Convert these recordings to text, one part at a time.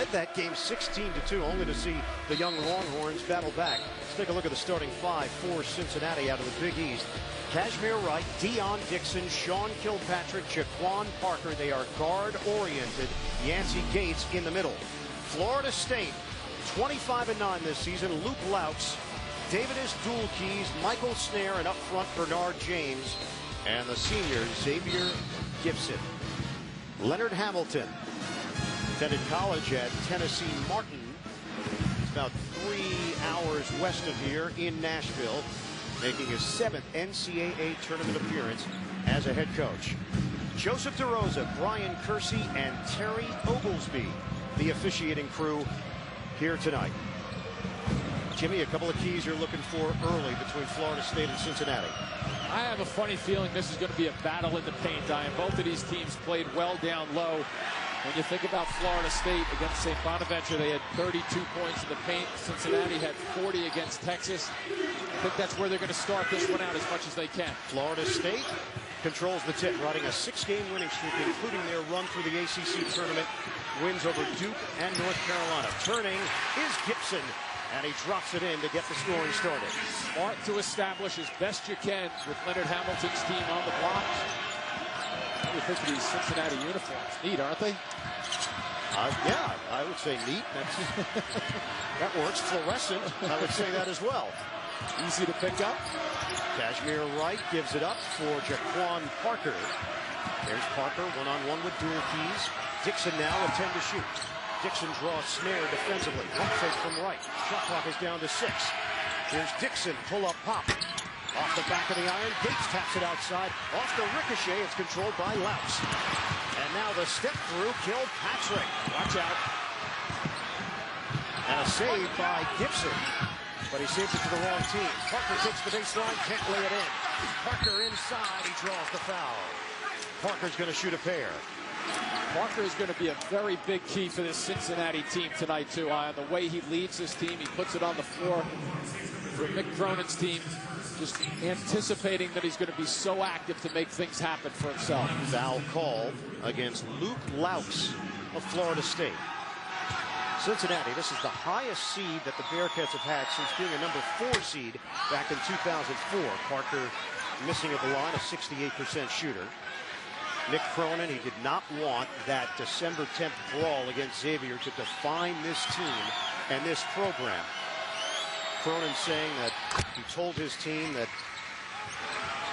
led that game 16-2, only to see the young Longhorns battle back. Let's take a look at the starting five for Cincinnati out of the Big East. Kashmir Wright, Deion Dixon, Sean Kilpatrick, Jaquan Parker. They are guard-oriented. Yancey Gates in the middle. Florida State, 25-9 this season. Luke Laux, Davidus Dual-Keys, Michael Snare, and up front Bernard James. And the senior, Xavier Gibson. Leonard Hamilton attended college at Tennessee Martin. It's about 3 hours west of here in Nashville, making his 7th NCAA tournament appearance as a head coach. Joseph DeRosa, Brian Kersey, and Terry Oglesby, the officiating crew here tonight. Jimmy, a couple of keys you're looking for early between Florida State and Cincinnati. I have a funny feeling this is going to be a battle in the paint. Both of these teams played well down low. When you think about Florida State against St. Bonaventure, they had 32 points in the paint. Cincinnati had 40 against Texas. I think that's where they're going to start this one out as much as they can. Florida State controls the tip, riding a 6-game winning streak, including their run through the ACC tournament. Wins over Duke and North Carolina. Turning is Gibson, and he drops it in to get the scoring started. Smart to establish as best you can with Leonard Hamilton's team on the block. What do you think of these Cincinnati uniforms? Neat, aren't they? Yeah, I would say neat. That works. Fluorescent, I would say that as well. Easy to pick up. Kashmir Wright gives it up for Jaquan Parker. There's Parker one-on-one with Dual-Keys. Dixon now with 10 to shoot. Dixon draws Snare defensively. Pump fake from Wright. Shot clock is down to 6. Here's Dixon, pull-up pop. Off the back of the iron, Gates taps it outside. Off the ricochet, it's controlled by Laux. And now the step through, Kilpatrick. Watch out. And a save by Gibson. But he saves it to the wrong team. Parker takes the baseline, can't lay it in. Parker inside, he draws the foul. Parker's going to shoot a pair. Parker is going to be a very big key for this Cincinnati team tonight, too. The way he leads this team, he puts it on the floor for Mick Cronin's team, just anticipating that he's going to be so active to make things happen for himself. Foul called against Luke Laux of Florida State. Cincinnati, this is the highest seed that the Bearcats have had since being a number 4 seed back in 2004. Parker missing at the line, a 68% shooter. Mick Cronin, he did not want that December 10th brawl against Xavier to define this team and this program. Cronin saying that he told his team that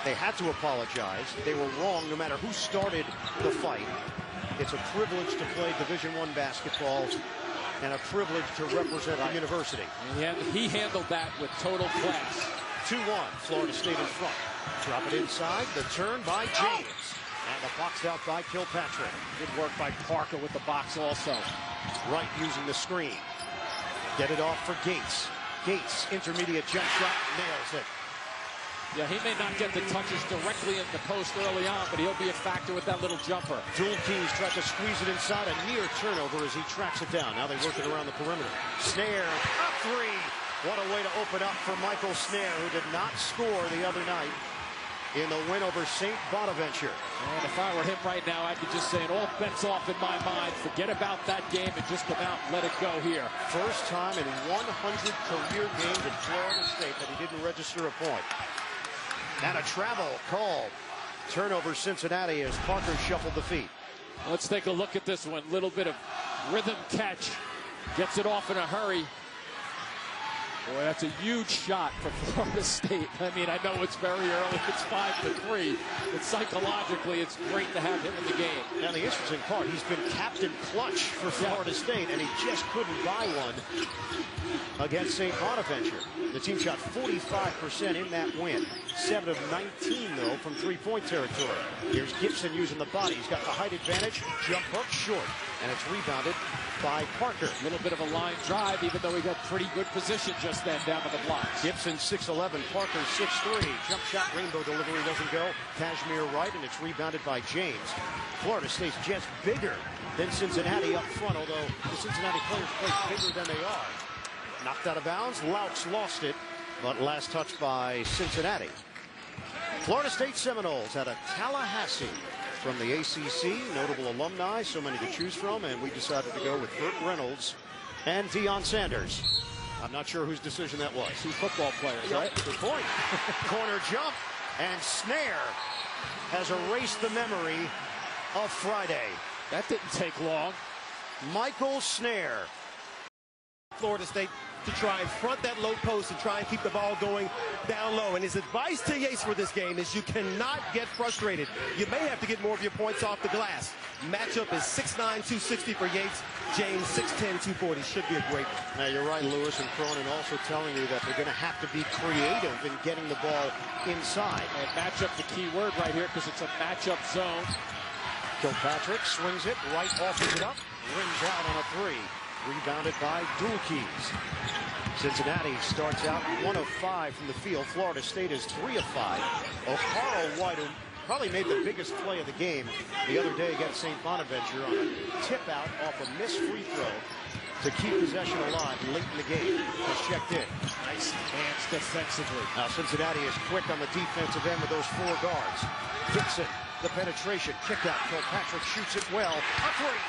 they had to apologize. They were wrong no matter who started the fight. It's a privilege to play Division I basketball and a privilege to represent the university. And he handled that with total class. 2-1, Florida State in front. Drop it inside, the turn by James. And the box out by Kilpatrick. Good work by Parker with the box also. Wright using the screen. Get it off for Gates. Gates, intermediate jump shot, nails it. Yeah, he may not get the touches directly in the post early on, but he'll be a factor with that little jumper. Dual-Keys tried to squeeze it inside, a near turnover as he tracks it down. Now they work it around the perimeter. Snare, up 3. What a way to open up for Michael Snare, who did not score the other night in the win over St. Bonaventure. And if I were him right now, I'd be just saying all bets off in my mind. Forget about that game and just come out and let it go here. First time in 100 career games at Florida State that he didn't register a point. And a travel called. Turnover Cincinnati as Parker shuffled the feet. Let's take a look at this one. Little bit of rhythm catch. Gets it off in a hurry. Boy, that's a huge shot for Florida State. I mean, I know it's very early. It's 5-3. But psychologically, it's great to have him in the game. Now, the interesting part, he's been captain clutch for Florida State, and he just couldn't buy one against St. Bonaventure. The team shot 45% in that win. 7 of 19, though, from three-point territory. Here's Gibson using the body. He's got the height advantage. Jump hook short. And it's rebounded by Parker. A little bit of a line drive, even though he got pretty good position just then down to the blocks. Gibson 6'11", Parker 6'3". Jump shot, rainbow delivery doesn't go. Kashmir Wright, and it's rebounded by James. Florida State's just bigger than Cincinnati up front, although the Cincinnati players play bigger than they are. Knocked out of bounds, Laux lost it, but last touch by Cincinnati. Florida State Seminoles out of Tallahassee. from the ACC, notable alumni, so many to choose from, and we decided to go with Burt Reynolds and Deion Sanders. I'm not sure whose decision that was. Two football players, right? Good point. Corner jump, and Snare has erased the memory of Friday. That didn't take long. Michael Snare. Florida State to try and front that low post and try and keep the ball going down low. And his advice to Yates for this game is you cannot get frustrated. You may have to get more of your points off the glass. Matchup is 6'9", 260 for Yates. James 6'10", 240. Should be a great one. Now, you're right, Lewis and Cronin also telling you that they're going to have to be creative in getting the ball inside. And matchup the key word right here because it's a matchup zone. Kilpatrick swings it, right offers it up, rims out on a three. Rebounded by Dulkes. Cincinnati starts out 1 of 5 from the field. Florida State is 3 of 5. O'Carl White, who probably made the biggest play of the game the other day against St. Bonaventure on a tip out off a missed free throw to keep possession alive late in the game, has checked in. Nice hands defensively. Now Cincinnati is quick on the defensive end with those 4 guards. Dixon, the penetration, kick out. Kilpatrick shoots it well. A three.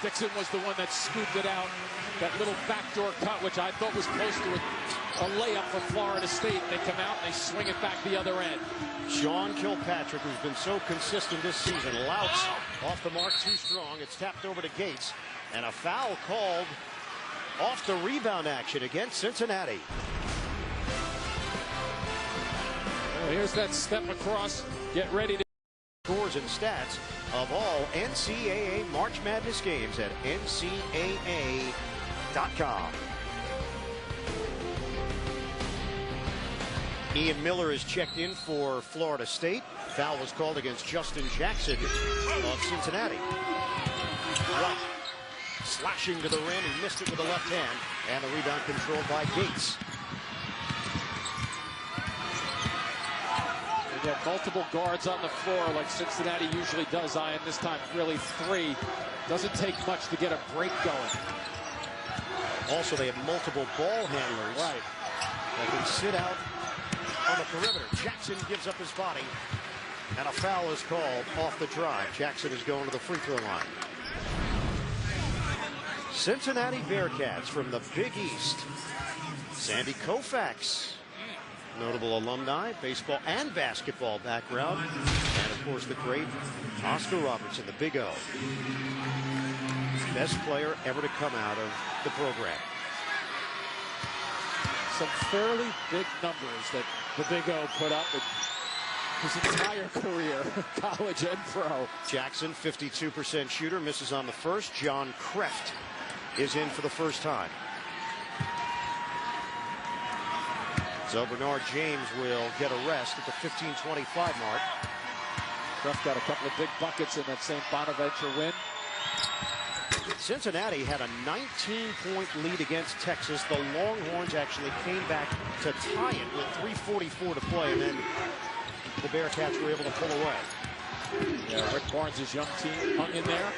Dixon was the one that scooped it out. That little backdoor cut, which I thought was close to a layup for Florida State. They come out and they swing it back the other end. Sean Kilpatrick, who's been so consistent this season, louts off the mark too strong. It's tapped over to Gates, and a foul called off the rebound action against Cincinnati. Well, here's that step across. Get ready to Scores and stats of all NCAA March Madness games at ncaa.com. Ian Miller is checked in for Florida State. Foul was called against Justin Jackson of Cincinnati. White slashing to the rim. He missed it with the left hand. And the rebound controlled by Gates. They have multiple guards on the floor like Cincinnati usually does, Ian. This time really 3. Doesn't take much to get a break going. Also, they have multiple ball handlers that can sit out on the perimeter. Jackson gives up his body, and a foul is called off the drive. Jackson is going to the free throw line. Cincinnati Bearcats from the Big East. Sandy Koufax, notable alumni, baseball and basketball background. And, of course, the great Oscar Robertson, the Big O. Best player ever to come out of the program. Some fairly big numbers that the Big O put up in his entire career, college and pro. Jackson, 52% shooter, misses on the first. John Kreft is in for the first time. So Bernard James will get a rest at the 15:25 mark. Kreft got a couple of big buckets in that St. Bonaventure win. Cincinnati had a 19-point lead against Texas. The Longhorns actually came back to tie it with 3:44 to play, and then the Bearcats were able to pull away. Yeah, Rick Barnes' young team hung in there.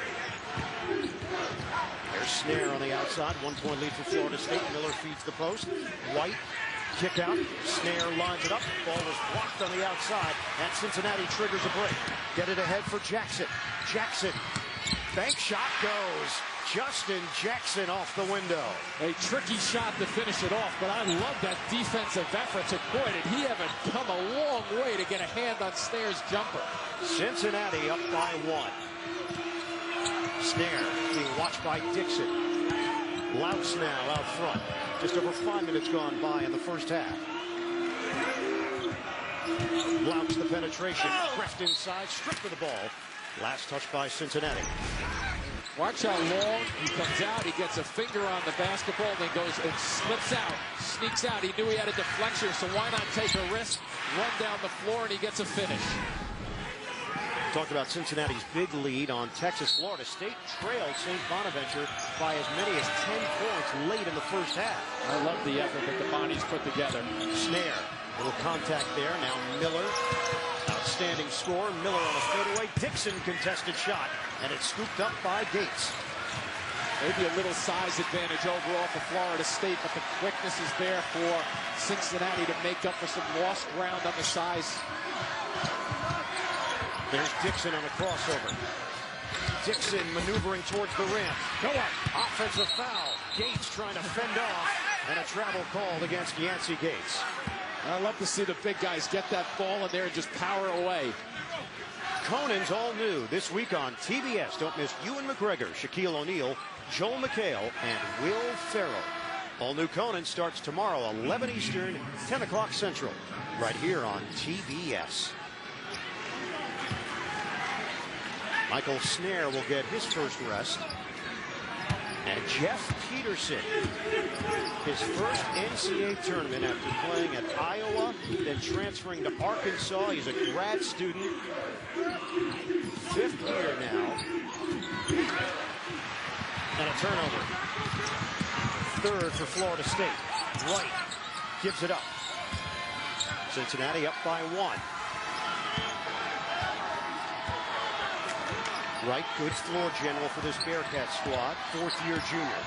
There's Snare on the outside. 1-point lead for Florida State. Miller feeds the post. White, kick out. Snare lines it up. Ball was blocked on the outside, and Cincinnati triggers a break. Get it ahead for Jackson. Jackson. Bank shot goes. Justin Jackson off the window. A tricky shot to finish it off, but I love that defensive effort. Boy, did he ever come a long way to get a hand on Snare's jumper. Cincinnati up by 1. Snare being watched by Dixon. Louts now out front. Just over 5 minutes gone by in the first half. Louts the penetration. Kreft inside, stripped of the ball. Last touch by Cincinnati. Watch how long he comes out. He gets a finger on the basketball, then goes and slips out, sneaks out. He knew he had a deflection, so why not take a risk, run down the floor, and he gets a finish. Talked about Cincinnati's big lead on Texas. Florida State trailed St. Bonaventure by as many as 10 points late in the first half. I love the effort that the Bonnies put together. Snare, little contact there. Now Miller, outstanding score. Miller on a fadeaway. Dixon contested shot, and it's scooped up by Gates. Maybe a little size advantage overall for Florida State, but the quickness is there for Cincinnati to make up for some lost ground on the size. There's Dixon on a crossover. Dixon maneuvering towards the rim. Go up. Offensive foul. Gates trying to fend off. And a travel called against Yancey Gates. I love to see the big guys get that ball in there and just power away. Conan's all new this week on TBS. Don't miss Ewan McGregor, Shaquille O'Neal, Joel McHale, and Will Ferrell. All new Conan starts tomorrow, 11 Eastern, 10 o'clock Central, right here on TBS. Michael Snare will get his first rest. And Jeff Peterson, his first NCAA tournament after playing at Iowa, then transferring to Arkansas. He's a grad student, 5th year now. And a turnover. 3rd for Florida State. Wright gives it up. Cincinnati up by 1. Wright, good floor general for this Bearcat squad, 4th year junior.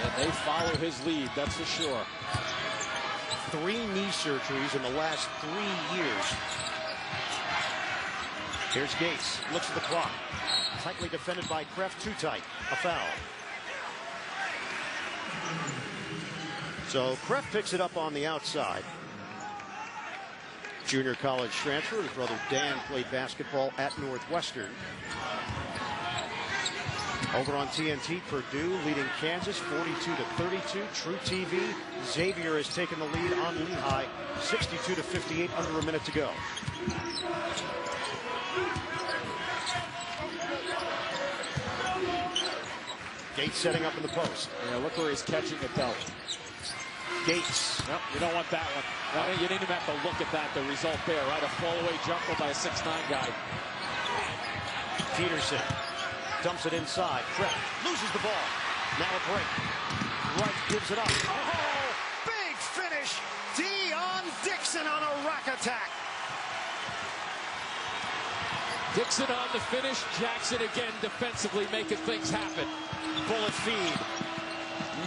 And they follow his lead, that's for sure. 3 knee surgeries in the last 3 years. Here's Gates, looks at the clock. Tightly defended by Kreff, too tight, a foul. So Kreff picks it up on the outside. Junior college transfer. His brother Dan played basketball at Northwestern. Over on TNT, Purdue leading Kansas 42-32. True TV, Xavier has taken the lead on Lehigh 62-58, under a minute to go. Gates setting up in the post. Yeah, look where he's catching it though. Gates. No, you don't want that one. No, you didn't even have to look at that, the result there, right? A fall-away jumper by a 6'9" guy. Peterson dumps it inside. Kreff loses the ball. Now a break. Wright gives it up. Oh, big finish. Dion Dixon on a rack attack. Dixon on the finish. Jackson again defensively making things happen. Bullet feed.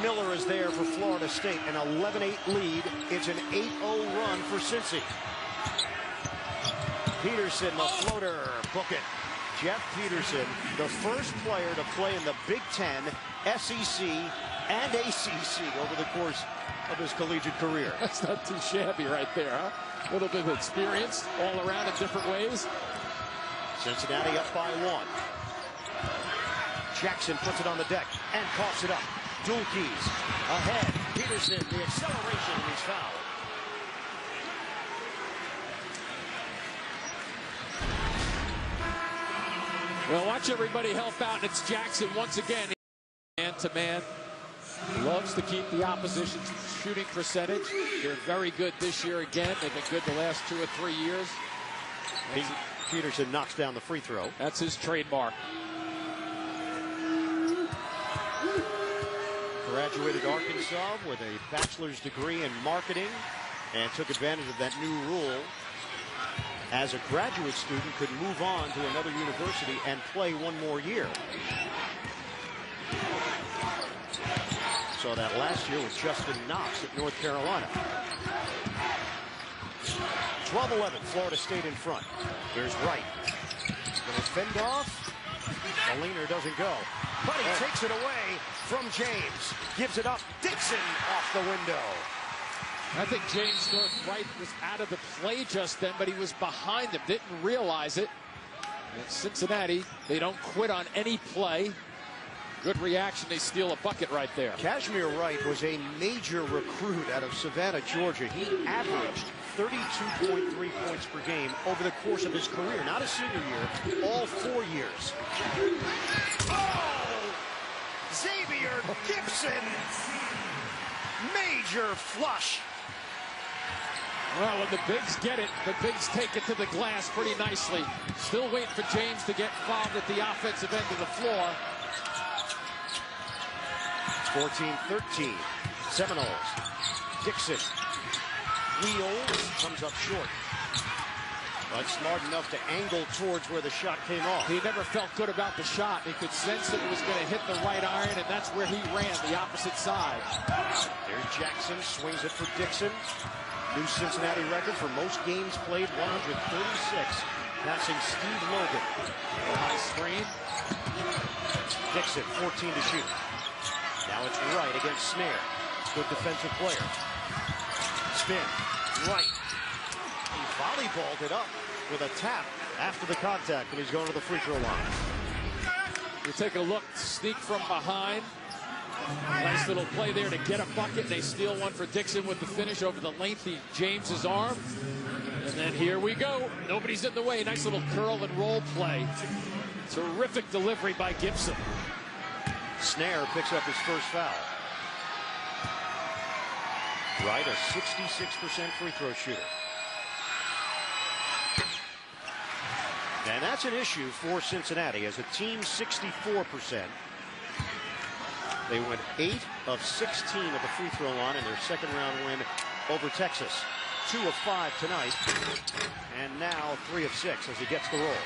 Miller is there for Florida State, an 11-8 lead. It's an 8-0 run for Cincy. Peterson, the floater, book it. Jeff Peterson, the first player to play in the Big Ten, SEC, and ACC over the course of his collegiate career. That's not too shabby right there, huh? A little bit of experience all around in different ways. Cincinnati up by 1. Jackson puts it on the deck and coughs it up. Dual keys ahead. Peterson, the acceleration, and he's fouled. Well, watch everybody help out. It's Jackson once again, man-to-man. Loves to keep the opposition's shooting percentage. They're very good this year again. They've been good the last 2 or 3 years. Peterson knocks down the free throw. That's his trademark. Graduated Arkansas with a bachelor's degree in marketing and took advantage of that new rule. As a graduate student, could move on to another university and play 1 more year. Saw that last year with Justin Knox at North Carolina. 12-11, Florida State in front. Here's Wright. Going to fend off. The leaner doesn't go. But he takes it away from James. Gives it up. Dixon off the window. I think James thought Wright was out of the play just then, but he was behind him. Didn't realize it. And Cincinnati, they don't quit on any play. Good reaction. They steal a bucket right there. Kashmir Wright was a major recruit out of Savannah, Georgia. He averaged 32.3 points per game over the course of his career. Not a senior year, all 4 years. Oh! Xavier Gibson. Major flush. Well, when the bigs get it, the bigs take it to the glass pretty nicely. Still waiting for James to get involved at the offensive end of the floor. 14-13. Seminoles. Dixon. Wheels. Comes up short. But smart enough to angle towards where the shot came off. He never felt good about the shot. He could sense that it was going to hit the right iron, and that's where he ran, the opposite side. There's Jackson. Swings it for Dixon. New Cincinnati record for most games played, 136. passing Steve Logan. High screen. Dixon, 14 to shoot. Now it's Wright against Snare. Good defensive player. Spin. Wright. He volleyballed it up with a tap after the contact, and he's going to the free throw line. You take a look, sneak from behind. Nice little play there to get a bucket. They steal one for Dixon with the finish over the lengthy James's arm. And then here we go. Nobody's in the way. Nice little curl and roll play. Terrific delivery by Gibson. Snare picks up his first foul. Wright, a 66% free throw shooter. And that's an issue for Cincinnati. As a team, 64%. They went 8 of 16 at the free throw line in their second round win over Texas. 2 of 5 tonight. And now 3 of 6 as he gets the roll.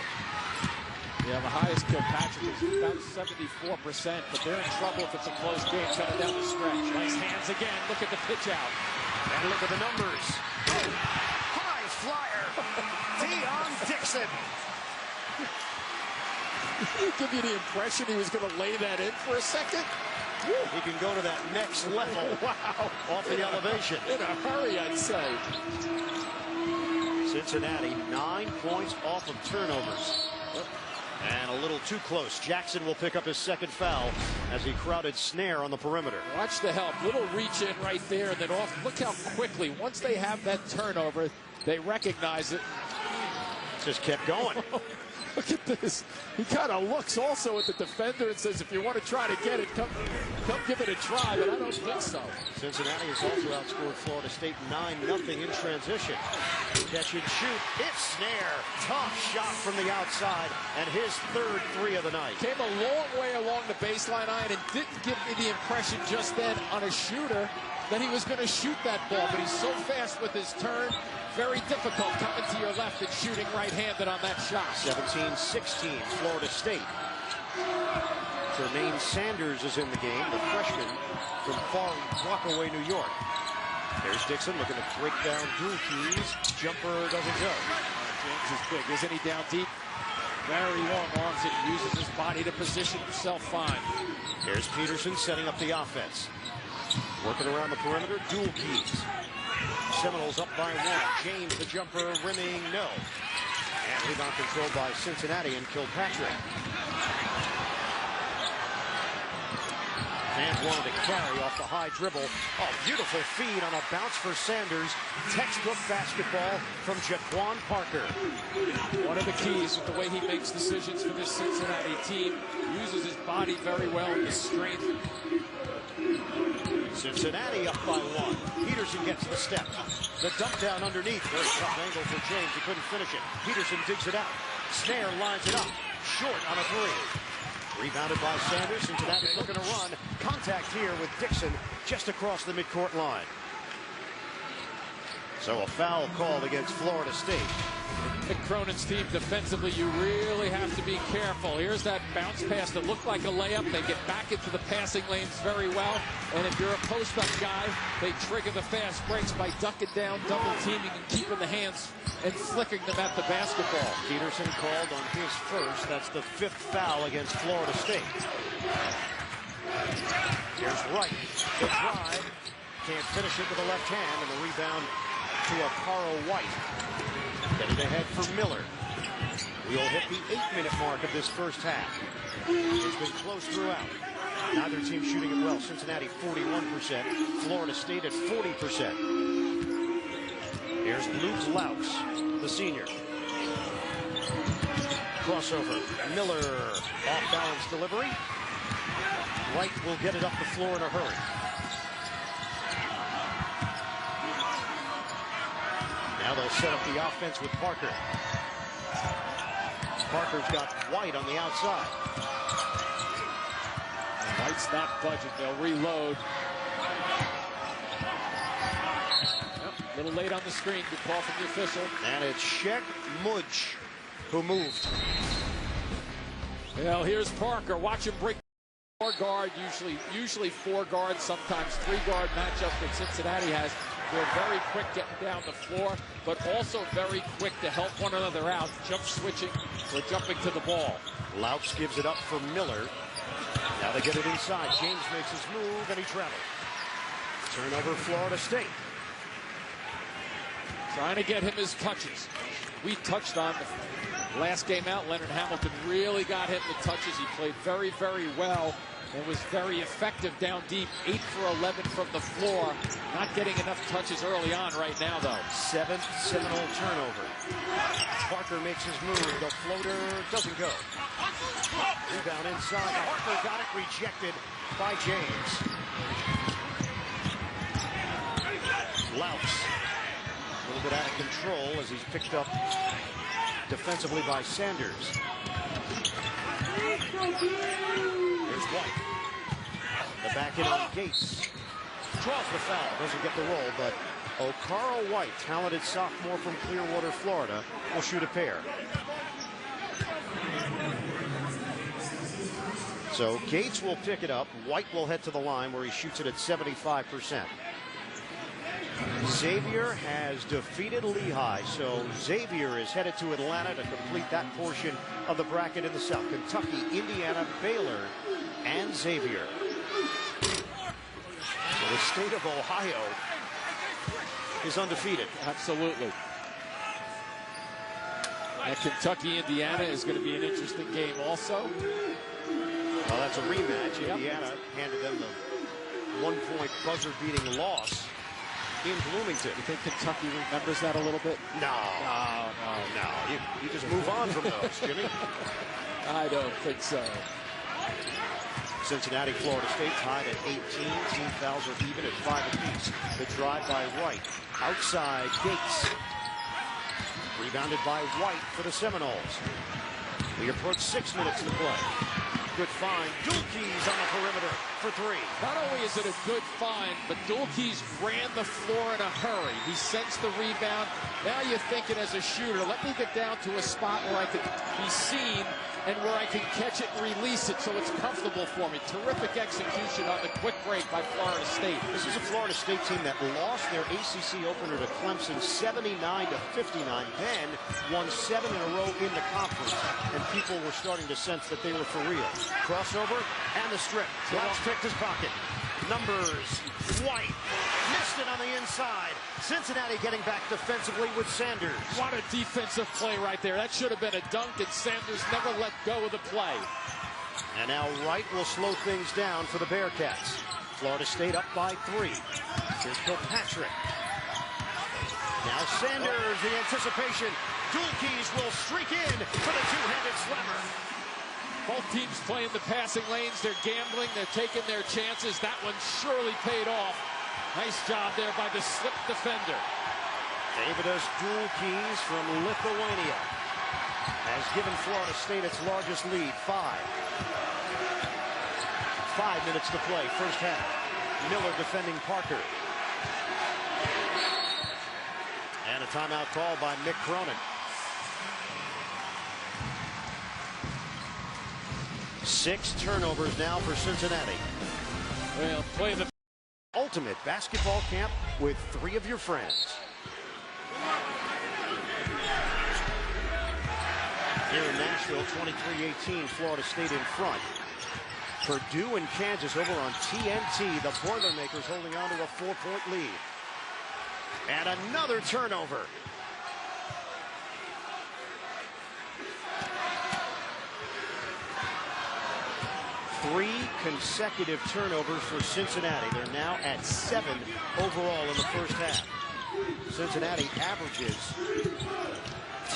Yeah, the highest Kilpatrick is about 74%, but they're in trouble if it's a close game coming down the stretch. Nice hands again. Look at the pitch out. And look at the numbers. High flyer. Dion Dixon. Give you the impression he was going to lay that in for a second. He can go to that next level. Wow. Off the elevation. In a hurry, I'd say. Cincinnati 9 points off of turnovers. And a little too close. Jackson will pick up his second foul as he crowded Snare on the perimeter. Watch the help. Little reach in right there, and then off. Look how quickly, once they have that turnover, they recognize it. Just kept going. Look at this. He kind of looks also at the defender and says, if you want to try to get it, come give it a try, but I don't think so. Cincinnati has also outscored Florida State 9-0 in transition. Catch and shoot. It's Snare. Tough shot from the outside, and his third 3 of the night. Came a long way along the baseline line and didn't give me the impression just then on a shooter that he was going to shoot that ball, but he's so fast with his turn. Very difficult coming to your left and shooting right-handed on that shot. 17-16, Florida State. Tremaine Sanders is in the game, the freshman from Far Rockaway, New York. There's Dixon looking to break down dual keys. Jumper doesn't go. James is big, isn't he, down deep? Very long arms and uses his body to position himself fine. Here's Peterson setting up the offense. Working around the perimeter, dual keys. Seminoles up by 1. James, the jumper, rimming, no. And rebound controlled by Cincinnati and Kilpatrick. Fans wanted to carry off the high dribble. Oh, beautiful feed on a bounce for Sanders. Textbook basketball from Jaquan Parker. One of the keys with the way he makes decisions for this Cincinnati team. Uses his body very well, his strength. Cincinnati up by 1. Peterson gets the step. The dump down underneath. Very tough angle for James. He couldn't finish it. Peterson digs it out. Snare lines it up. Short on a 3. Rebounded by Sanders. Cincinnati looking to run. Contact here with Dixon just across the midcourt line. So a foul called against Florida State. Mick Cronin's team defensively, you really have to be careful. Here's that bounce pass that looked like a layup. They get back into the passing lanes very well. And if you're a post-up guy, they trigger the fast breaks by ducking down, double teaming, and keeping the hands and flicking them at the basketball. Peterson called on his first. That's the 5th foul against Florida State. Here's Wright. The drive. Can't finish it with the left hand, and the rebound to Akaro White. Getting ahead for Miller. We'll hit the 8-minute mark of this first half. It's been close throughout. Neither team shooting it well. Cincinnati 41%. Florida State at 40%. Here's Luke Laus, the senior. Crossover. Miller. Off-balance delivery. Wright will get it up the floor in a hurry. Now they'll set up the offense with Parker. Parker's got White on the outside. And White's not budging. They'll reload. Yep, a little late on the screen. Good call from the official. And it's Sheck Mudge who moved. Well, here's Parker. Watch him break. 4 guard, usually 4 guards, sometimes 3 guard matchup that Cincinnati has. They're very quick getting down the floor, but also very quick to help one another out, jump switching or jumping to the ball. Louts gives it up for Miller. Now they get it inside. James makes his move, and he travels. Turnover, Florida State. Trying to get him his touches. We touched on the last game out. Leonard Hamilton really got him the touches. He played very, very well and was very effective down deep. 8 for 11 from the floor. Not getting enough touches early on right now, though. 7th Seminole turnover. Parker makes his move. The floater doesn't go. Rebound inside. Parker got it rejected by James. Louts. A little bit out of control as he's picked up defensively by Sanders. Here's White. The back in on Gates. Draws the foul. Doesn't get the roll, but O'Carl White, talented sophomore from Clearwater, Florida, will shoot a pair. So Gates will pick it up. White will head to the line where he shoots it at 75%. Xavier has defeated Lehigh, so Xavier is headed to Atlanta to complete that portion of the bracket in the South. Kentucky, Indiana, Baylor, and Xavier. So the state of Ohio is undefeated. Absolutely. And Kentucky, Indiana is going to be an interesting game also. Well, that's a rematch. Yep. Indiana handed them the 1-point buzzer-beating loss in Bloomington. You think Kentucky remembers that a little bit? No. You just move on from those, Jimmy. I don't think so. Cincinnati, Florida State tied at 18. Team fouls are even at 5 apiece. The drive by White. Outside, Gates. Rebounded by White for the Seminoles. We approach 6 minutes to play. Good find. Dulkes on the perimeter for 3. Not only is it a good find, but Dulkes ran the floor in a hurry. He sensed the rebound. Now you're thinking as a shooter, let me get down to a spot where I can be seen and where I can catch it and release it so it's comfortable for me. Terrific execution on the quick break by Florida State. This is a Florida State team that lost their ACC opener to Clemson 79-59, then won 7 in a row in the conference, and people were starting to sense that they were for real. Crossover and the strip. Louts picked his pocket. Numbers. White. Missed it on the inside. Cincinnati getting back defensively with Sanders. What a defensive play right there. That should have been a dunk, and Sanders never let go of the play. And now Wright will slow things down for the Bearcats. Florida State up by 3. Here's Kilpatrick. Now Sanders, the anticipation. Dulkes will streak in for the two-handed slammer. Both teams playing the passing lanes. They're gambling. They're taking their chances. That one surely paid off. Nice job there by the slip defender. Davidas Dulkes from Lithuania has given Florida State its largest lead, 5. 5 minutes to play, first half. Miller defending Parker. And a timeout call by Mick Cronin. 6 turnovers now for Cincinnati. Well, play the ultimate basketball camp with 3 of your friends. Here in Nashville, 23-18, Florida State in front. Purdue and Kansas over on TNT. The Boilermakers holding on to a 4-point lead. And another turnover. Three consecutive turnovers for Cincinnati. They're now at 7 overall in the first half. Cincinnati averages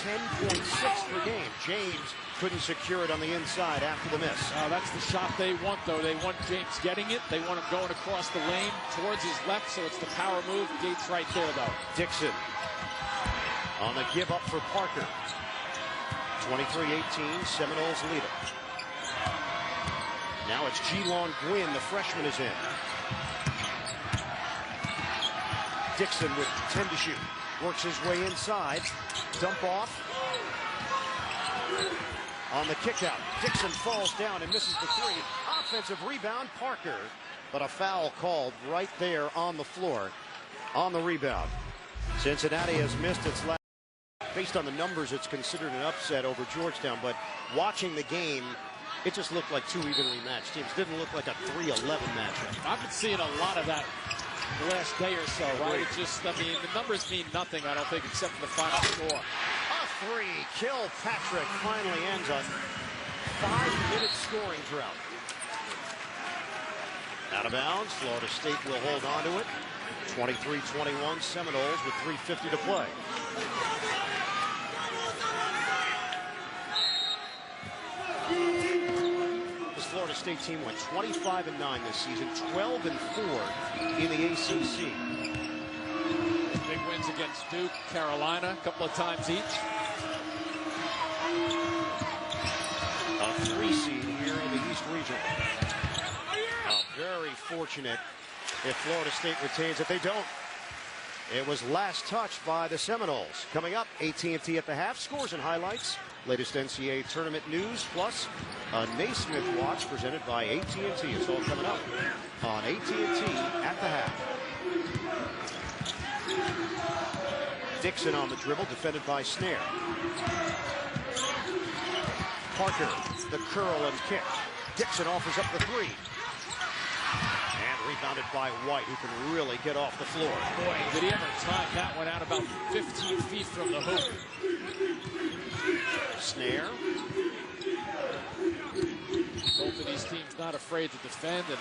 10.6 per game. James couldn't secure it on the inside after the miss. That's the shot they want, though. They want James getting it. They want him going across the lane towards his left, so it's the power move. Gates right there, though. Dixon on the give up for Parker. 23-18, Seminoles lead it. Now it's Geelon Gwynn, the freshman, is in. Dixon with 10 to shoot. Works his way inside. Dump off. On the kick out. Dixon falls down and misses the 3. Offensive rebound, Parker. But a foul called right there on the floor. on the rebound. Cincinnati has missed its last. Based on the numbers, it's considered an upset over Georgetown, but watching the game, it just looked like two evenly matched teams. Didn't look like a 3-11 matchup. I've been seeing a lot of that the last day or so, right? It just, I mean, the numbers mean nothing, I don't think, except for the final score. A three. Kilpatrick finally ends a 5-minute scoring drought. Out of bounds. Florida State will hold on to it. 23-21 Seminoles with 3:50 to play. This Florida State team went 25-9 this season, 12-4 in the ACC. Big wins against Duke, Carolina, a couple of times each. A 3 seed here in the East Region. Very fortunate if Florida State retains it. They don't. It was last touched by the Seminoles. Coming up, AT&T at the half, scores and highlights. Latest NCAA tournament news, plus a Naismith watch presented by AT&T. It's all coming up on AT&T at the half. Dixon on the dribble, defended by Snare. Parker, the curl and kick. Dixon offers up the three. And rebounded by White, who can really get off the floor. Boy, did he ever time that one out about 15 feet from the hoop. Snare. Both of these teams not afraid to defend, and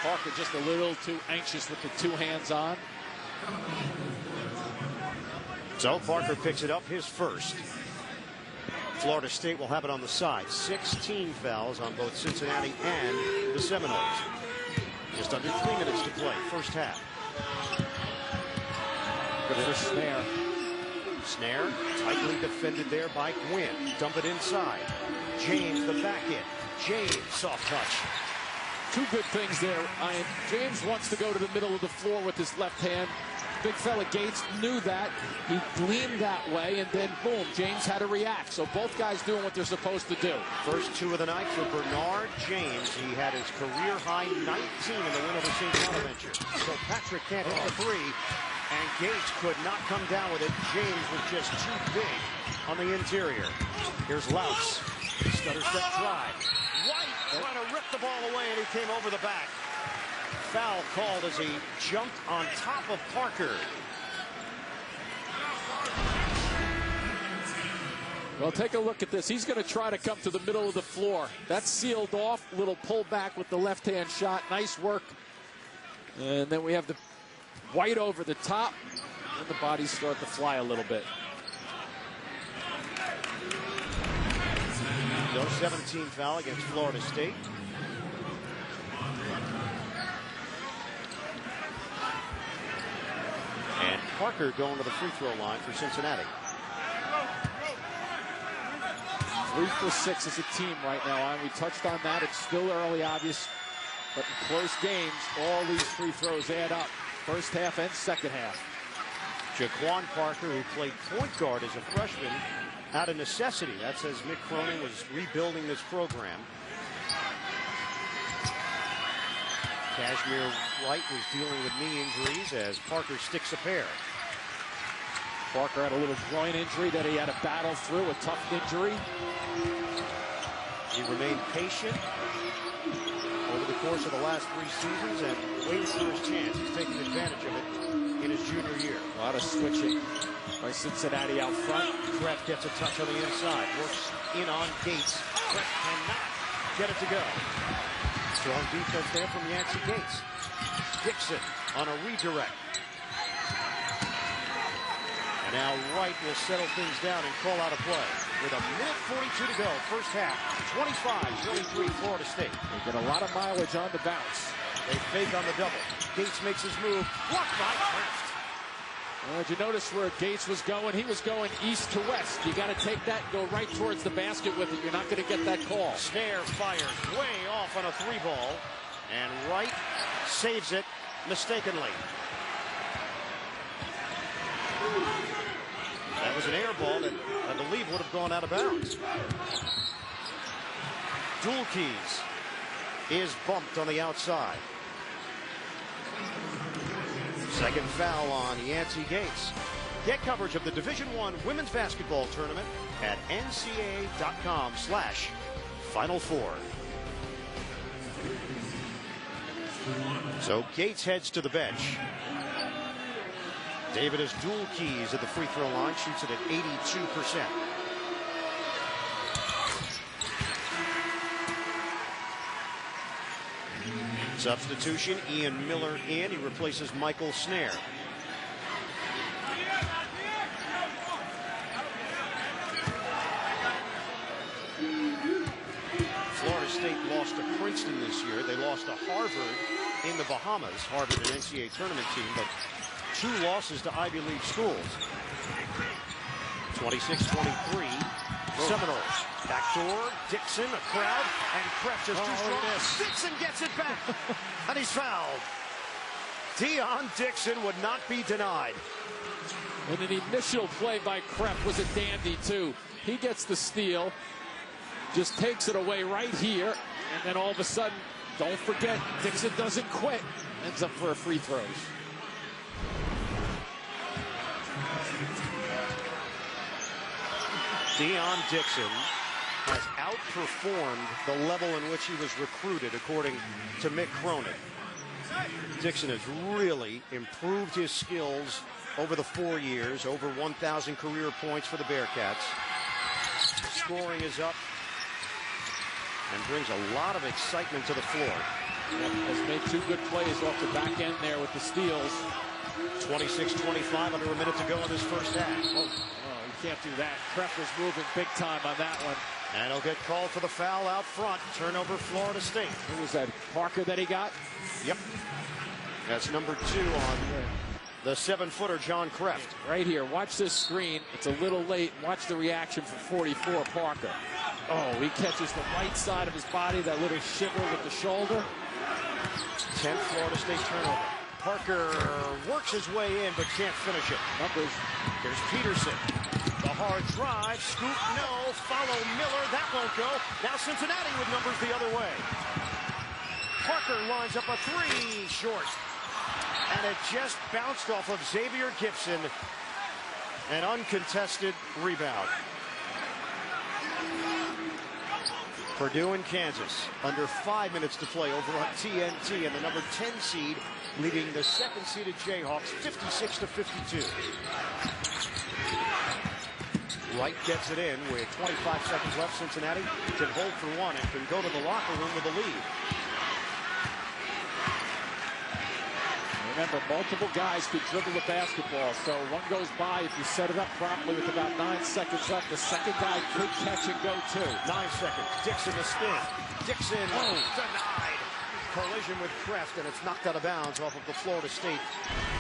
Parker just a little too anxious with the two hands on. So Parker picks it up, his first. Florida State will have it on the side. 16 fouls on both Cincinnati and the Seminoles. Just under 3 minutes to play, first half. Good for Snare. Snare, tightly defended there by Gwynn. Dump it inside. James, the back in. James, soft touch. Two good things there, Ian. James wants to go to the middle of the floor with his left hand. Big fella Gates knew that. He gleamed that way, and then boom, James had to react. So both guys doing what they're supposed to do. First two of the night for Bernard James. He had his career high 19 in the win over St. Bonaventure. So Patrick can't hit the three, and Gates could not come down with it. James was just too big on the interior. Here's Louse. Stutter step drive. White trying to rip the ball away, and he came over the back. Foul called as he jumped on top of Parker. Well, take a look at this. He's going to try to come to the middle of the floor. That's sealed off. Little pullback with the left-hand shot. Nice work. And then we have the White over the top. And the bodies start to fly a little bit. No 17 foul against Florida State. And Parker going to the free throw line for Cincinnati. 3 for 6 as a team right now. And we touched on that. It's still early, obvious. But in close games, all these free throws add up. First half and second half. Jaquan Parker, who played point guard as a freshman, out of necessity. That's as Mick Cronin was rebuilding this program. Kashmir Wright was dealing with knee injuries as Parker sticks a pair. Parker had a little groin injury that he had to battle through, a tough injury. He remained patient over the course of the last 3 seasons and waited for his chance. He's taking advantage of it in his junior year. A lot of switching by Cincinnati out front. Brett gets a touch on the inside, works in on Gates. Brett cannot get it to go. Strong defense there from Yancey Gates. Dixon on a redirect. And now Wright will settle things down and call out a play. With a minute 42 to go, first half, 25-23 Florida State. They get a lot of mileage on the bounce. They fake on the double. Gates makes his move. Blocked by Kraft. Did you notice where Gates was going? He was going east to west. You got to take that and go right towards the basket with it. You're not going to get that call. Snare fires way off on a 3-ball. And Wright saves it mistakenly. That was an air ball that I believe would have gone out of bounds. Dulkes is bumped on the outside. Second foul on Yancey Gates. Get coverage of the Division I Women's Basketball Tournament at ncaa.com/Final Four. So Gates heads to the bench. David has dual keys at the free throw line, shoots it at 82%. Substitution, Ian Miller in. He replaces Michael Snare. Florida State lost to Princeton this year. They lost to Harvard in the Bahamas. Harvard, an NCAA tournament team, but 2 losses to Ivy League schools. 26-23, Seminoles. Backdoor, Dixon, a crowd, and Krebs is too strong. Dixon gets it back, and he's fouled. Deion Dixon would not be denied. And an initial play by Krebs was a dandy, too. He gets the steal, just takes it away right here, and then all of a sudden, don't forget, Dixon doesn't quit. Ends up for a free throws. Deion Dixon has outperformed the level in which he was recruited, according to Mick Cronin. Dixon has really improved his skills over the 4 years, over 1,000 career points for the Bearcats. Scoring is up and brings a lot of excitement to the floor. Has made 2 good plays off the back end there with the steals. 26-25, under a minute to go in this first half. You can't do that. Krebs was moving big time on that one. And he'll get called for the foul out front. Turnover, Florida State. Who was that, Parker, that he got? Yep. That's number 2 on the 7-footer, John Krebs. Right here, watch this screen. It's a little late. Watch the reaction from 44, Parker. Oh, he catches the right side of his body, that little shiver with the shoulder. 10th Florida State turnover. Parker works his way in, but can't finish it. Numbers. Here's Peterson. The hard drive, scoop, no, follow Miller, that won't go. Now Cincinnati with numbers the other way. Parker lines up a 3, short. And it just bounced off of Xavier Gibson. An uncontested rebound. Purdue and Kansas under 5 minutes to play over on TNT, and the number 10 seed leading the 2nd-seeded Jayhawks 56-52. Wright gets it in with 25 seconds left. Cincinnati can hold for 1 and can go to the locker room with a lead. Remember, multiple guys could dribble the basketball, so one goes by. If you set it up properly with about 9 seconds left, the second guy could catch and go too. 9 seconds. Dixon the spin. Dixon denied. Collision with Krebs, and it's knocked out of bounds off of the Florida State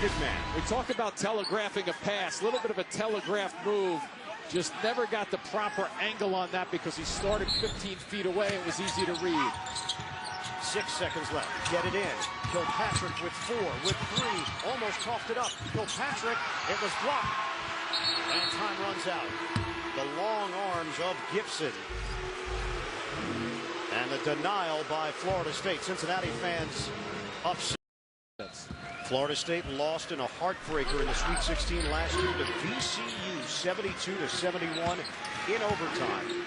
big man. We talk about telegraphing a pass, a little bit of a telegraphed move. Just never got the proper angle on that because he started 15 feet away. It was easy to read. 6 seconds left. Get it in. Kilpatrick with 4, with 3. Almost coughed it up. Kilpatrick, it was blocked. And time runs out. The long arms of Gibson. And the denial by Florida State. Cincinnati fans upset. Florida State lost in a heartbreaker in the Sweet 16 last year to VCU, 72-71 in overtime.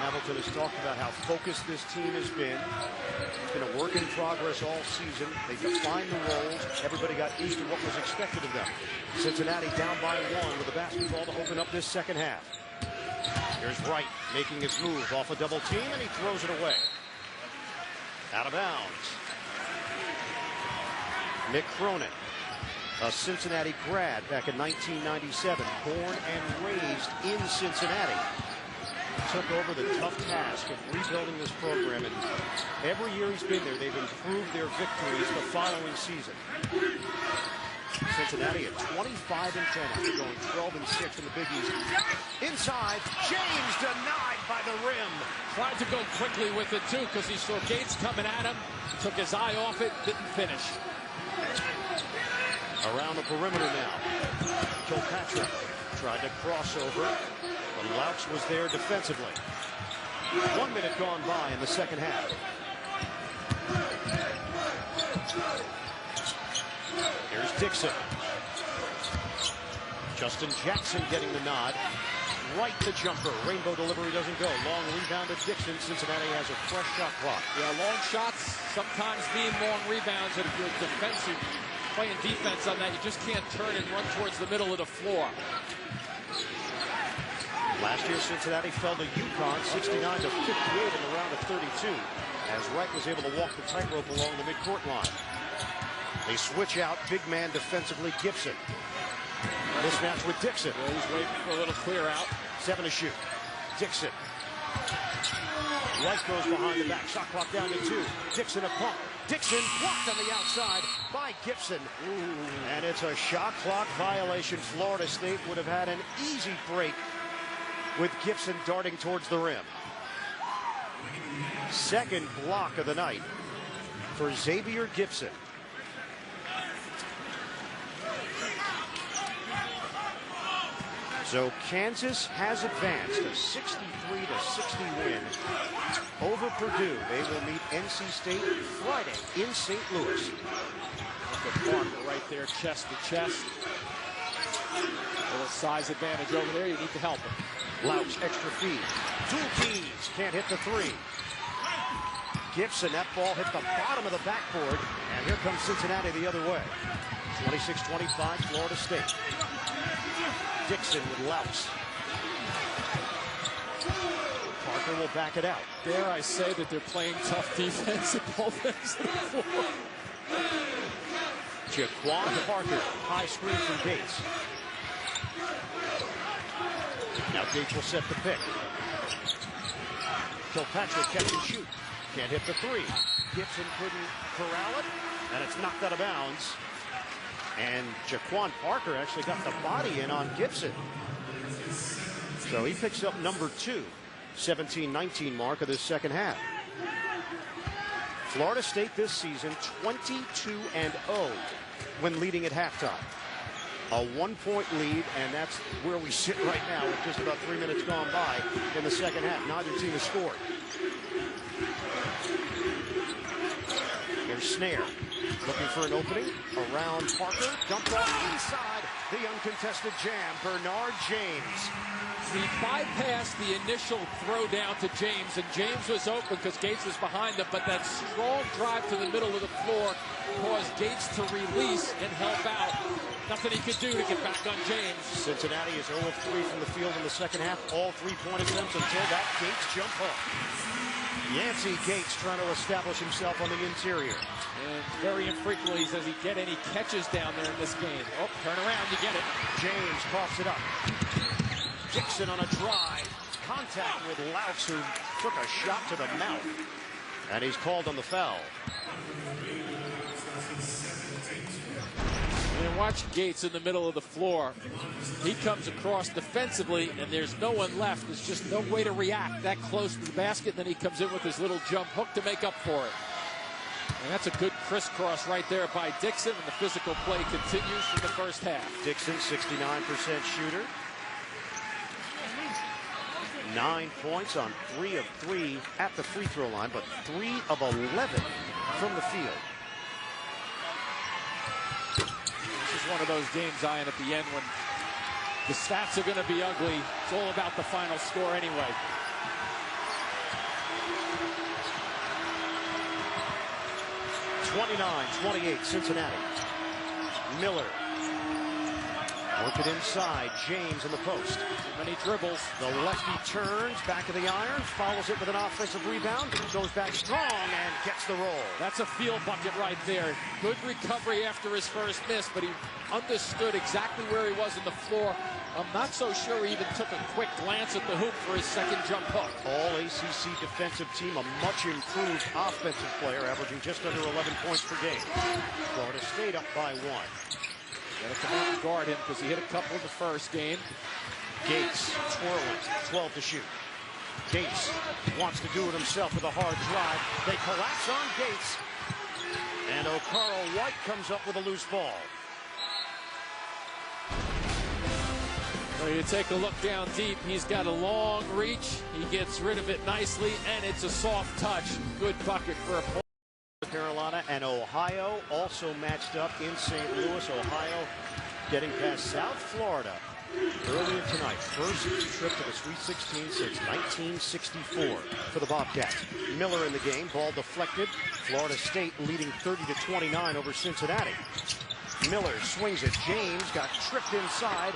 Hamilton has talked about how focused this team has been. It's been a work in progress all season. They defined the roles. Everybody got used to what was expected of them. Cincinnati down by 1 with the basketball to open up this second half. Here's Wright making his move off a double team, and he throws it away. Out of bounds. Mick Cronin, a Cincinnati grad back in 1997, born and raised in Cincinnati, took over the tough task of rebuilding this program, and every year he's been there, they've improved their victories the following season. Cincinnati at 25-10 after going 12-6 in the Big East. Inside, James denied by the rim. Tried to go quickly with it too because he saw Gates coming at him, took his eye off it, didn't finish. Around the perimeter now. Kilpatrick tried to cross over, but Louch was there defensively. 1 minute gone by in the second half. Here's Dixon. Justin Jackson getting the nod. Right the jumper. Rainbow delivery doesn't go. Long rebound to Dixon. Cincinnati has a fresh shot clock. Yeah, long shots sometimes mean long rebounds, and if you're defensive, playing defense on that, you just can't turn and run towards the middle of the floor. Last year, Cincinnati fell to UConn 69-58 in the round of 32, as Wright was able to walk the tightrope along the midcourt line. They switch out big man defensively, Gibson. Mismatch with Dixon. Yeah, he's waiting for a little clear out. 7 to shoot. Dixon. Wright goes behind the back. Shot clock down to 2. Dixon a pump. Dixon blocked on the outside by Gibson. Ooh. And it's a shot clock violation. Florida State would have had an easy break with Gibson darting towards the rim. Second block of the night for Xavier Gibson. So Kansas has advanced a 63-60 win over Purdue. They will meet NC State Friday in St. Louis. Look at Parker right there, chest to chest. A little size advantage over there. You need to help him. Louch extra feed. Dual tees. Can't hit the 3. Gibson, that ball hit the bottom of the backboard. And here comes Cincinnati the other way. 26-25 Florida State. Dixon with Louch. Parker will back it out. Dare I say that they're playing tough defense at both ends of the floor. Jaquan Parker. High screen from Gates. Now Gates will set the pick. Kilpatrick catch and shoot. Can't hit the 3. Gibson couldn't corral it, and it's knocked out of bounds. And Jaquan Parker actually got the body in on Gibson. So he picks up number 2. 17-19 mark of this second half. Florida State this season 22-0 when leading at halftime. A 1-point lead, and that's where we sit right now with just about 3 minutes gone by in the second half. Neither team has scored. Here's Snare looking for an opening around Parker. Dumped off inside the uncontested jam. Bernard James. He bypassed the initial throw down to James, and James was open because Gates was behind him, but that strong drive to the middle of the floor caused Gates to release and help out. Nothing he could do to get back on James. Cincinnati is 0 of 3 from the field in the second half. All 3-point attempts until that Gates jump hook. Yancey Gates trying to establish himself on the interior. And very infrequently does he get any catches down there in this game. Oh, turn around, you get it. James coughs it up. Dixon on a drive. Contact with Louch, who took a shot to the mouth. And he's called on the foul. And watch Gates in the middle of the floor. He comes across defensively, and there's no one left. There's just no way to react that close to the basket. And then he comes in with his little jump hook to make up for it. And that's a good crisscross right there by Dixon, and the physical play continues from the first half. Dixon, 69% shooter. 9 points on 3 of 3 at the free throw line, but 3 of 11 from the field. This is one of those games, Zion, at the end when the stats are going to be ugly. It's all about the final score anyway. (29-28) Cincinnati. Miller. Work it inside. James in the post. Many dribbles. The lefty turns back of the iron, follows it with an offensive rebound, goes back strong and gets the roll. That's a field bucket right there. Good recovery after his first miss, but he understood exactly where he was on the floor. I'm not so sure he even took a quick glance at the hoop for his second jump hook. All ACC defensive team, a much improved offensive player, averaging just under 11 points per game. Florida State up by 1. Got to come out and guard him because he hit a couple in the first game. Gates twirling, 12 to shoot. Gates wants to do it himself with a hard drive. They collapse on Gates. And Okaro White comes up with a loose ball. So you take a look down deep. He's got a long reach. He gets rid of it nicely, and it's a soft touch. Good bucket for a Carolina, and Ohio also matched up in St. Louis. Ohio getting past South Florida earlier tonight. First trip to the Sweet 16 since 1964 for the Bobcats. Miller in the game, ball deflected. Florida State leading 30-29 over Cincinnati. Miller swings it. James got tripped inside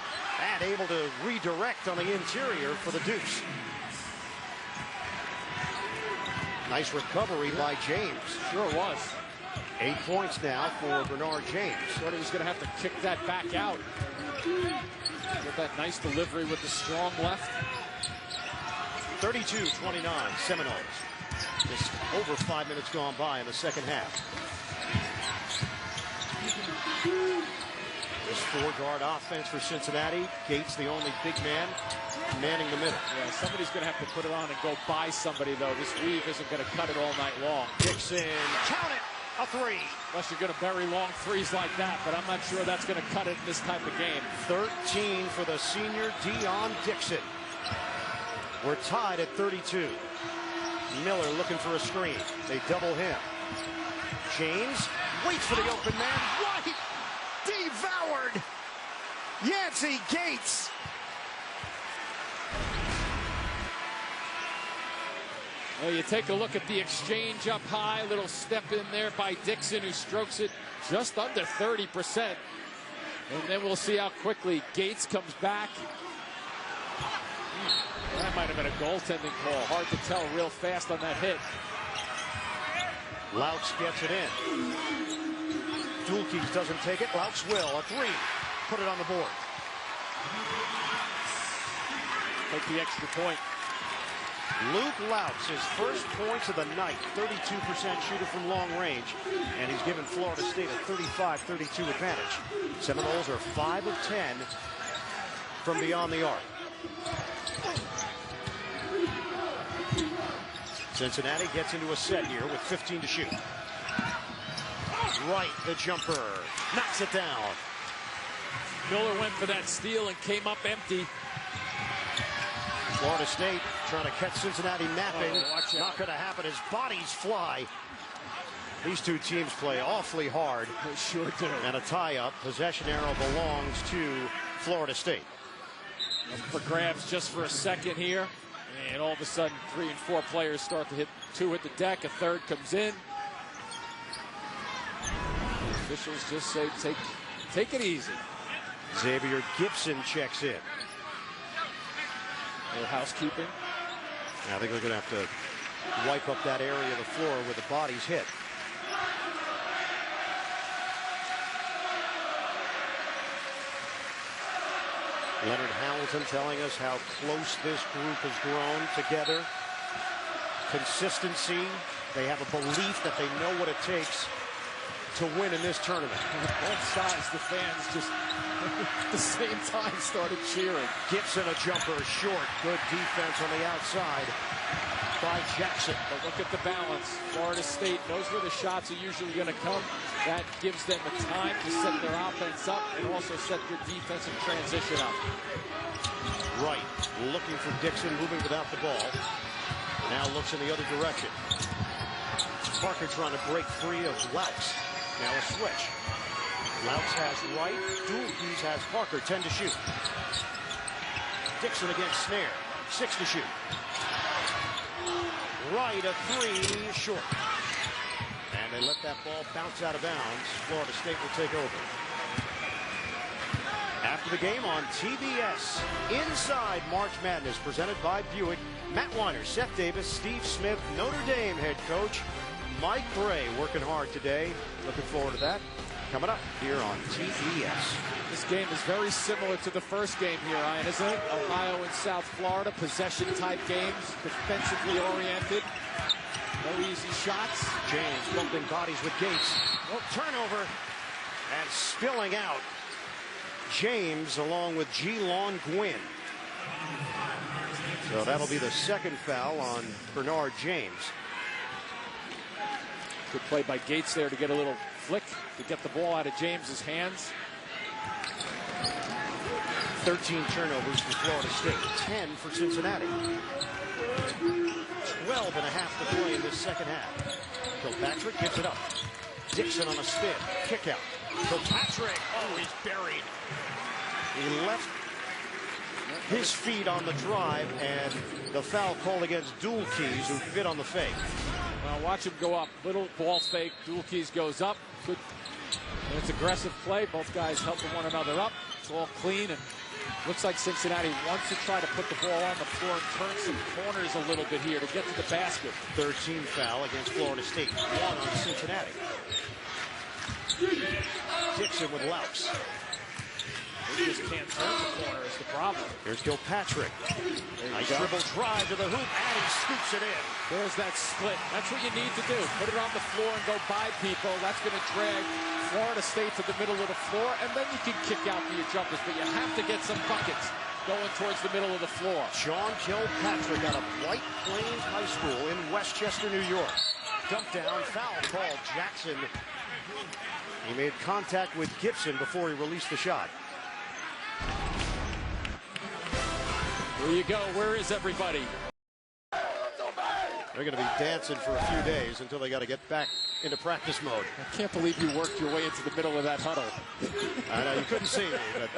and able to redirect on the interior for the deuce. Nice recovery by James. Sure was. 8 points now for Bernard James. Thought he was going to have to kick that back out. Get that nice delivery with the strong left. 32-29 Seminoles. Just over 5 minutes gone by in the second half. This four-guard offense for Cincinnati. Gates, the only big man, manning the middle. Yeah, somebody's going to have to put it on and go by somebody, though. This weave isn't going to cut it all night long. Dixon, count it, a three. Unless you're going to bury long threes like that, but I'm not sure that's going to cut it in this type of game. 13 for the senior Deion Dixon. We're tied at 32. Miller looking for a screen. They double him. James waits for the open man. White devoured. Yancey Gates. Well, you take a look at the exchange up high. Little step in there by Dixon, who strokes it just under 30%. And then we'll see how quickly Gates comes back. That might have been a goaltending call. Hard to tell real fast on that hit. Louts gets it in. Dulkes doesn't take it. Louts will. A three. Put it on the board. Take the extra point. Luke Louts, his first points of the night. 32% shooter from long range. And he's given Florida State a 35-32 advantage. Seminoles are 5 of 10 from beyond the arc. Cincinnati gets into a set here with 15 to shoot. Right, the jumper. Knocks it down. Miller went for that steal and came up empty. Florida State trying to catch Cincinnati napping. Not going to happen as bodies fly. These two teams play awfully hard. They sure do. And a tie-up. Possession arrow belongs to Florida State. For grabs just for a second here. And all of a sudden, 3 and 4 players start to hit. 2 hit the deck. A third comes in. The officials just say, take it easy. Xavier Gibson checks in. A little housekeeping. I think they're going to have to wipe up that area of the floor where the bodies hit. Leonard Hamilton telling us how close this group has grown together. Consistency. They have a belief that they know what it takes to win in this tournament. Both sides, the fans just at the same time started cheering. Gibson a jumper short. Good defense on the outside by Jackson. But look at the balance. Florida State knows where the shots are usually going to come. That gives them the time to set their offense up and also set their defensive transition up. Right, looking for Dixon, moving without the ball. Now looks in the other direction. Parker trying to break free of Louts. Now a switch. Louts has Wright. Dulkes has Parker. 10 to shoot. Dixon against Snare. 6 to shoot. Wright a three short. And they let that ball bounce out of bounds. Florida State will take over. After the game on TBS, Inside March Madness, presented by Buick. Matt Weiner, Seth Davis, Steve Smith, Notre Dame head coach Mike Bray working hard today. Looking forward to that. Coming up here on TBS. This game is very similar to the first game here, Ryan, isn't it? Ohio and South Florida, possession-type games, defensively oriented. No easy shots. James bumping bodies with Gates. Oh, turnover. And spilling out. James along with G-Lon Gwynn. So that'll be the second foul on Bernard James. Good play by Gates there to get a little flick to get the ball out of James's hands. 13 turnovers for Florida State, 10 for Cincinnati. 12 and a half to play in this second half. Kilpatrick gives it up. Dixon on a spin. Kick out. Kilpatrick. Oh, he's buried. He left his feet on the drive, and the foul called against Dulkes, who bit on the fake. Well, watch him go up. Little ball fake. Dulkes goes up. Good. And it's aggressive play. Both guys helping one another up. It's all clean, and looks like Cincinnati wants to try to put the ball on the floor and turn some corners a little bit here to get to the basket. Third team foul against Florida State. One on Cincinnati. Dixon with Laux. He just can't turn the corner is the problem. Here's Kilpatrick. Nice dribble drive to the hoop, and he scoops it in. There's that split. That's what you need to do. Put it on the floor and go by people. That's going to drag Florida State to the middle of the floor, and then you can kick out the jumpers. But you have to get some buckets going towards the middle of the floor. Sean Kilpatrick out of White Plains High School in Westchester, New York. Dump down, foul called. Jackson. He made contact with Gibson before he released the shot. There you go. Where is everybody? They're going to be dancing for a few days until they got to get back into practice mode. I can't believe you worked your way into the middle of that huddle. I know, you couldn't see me, but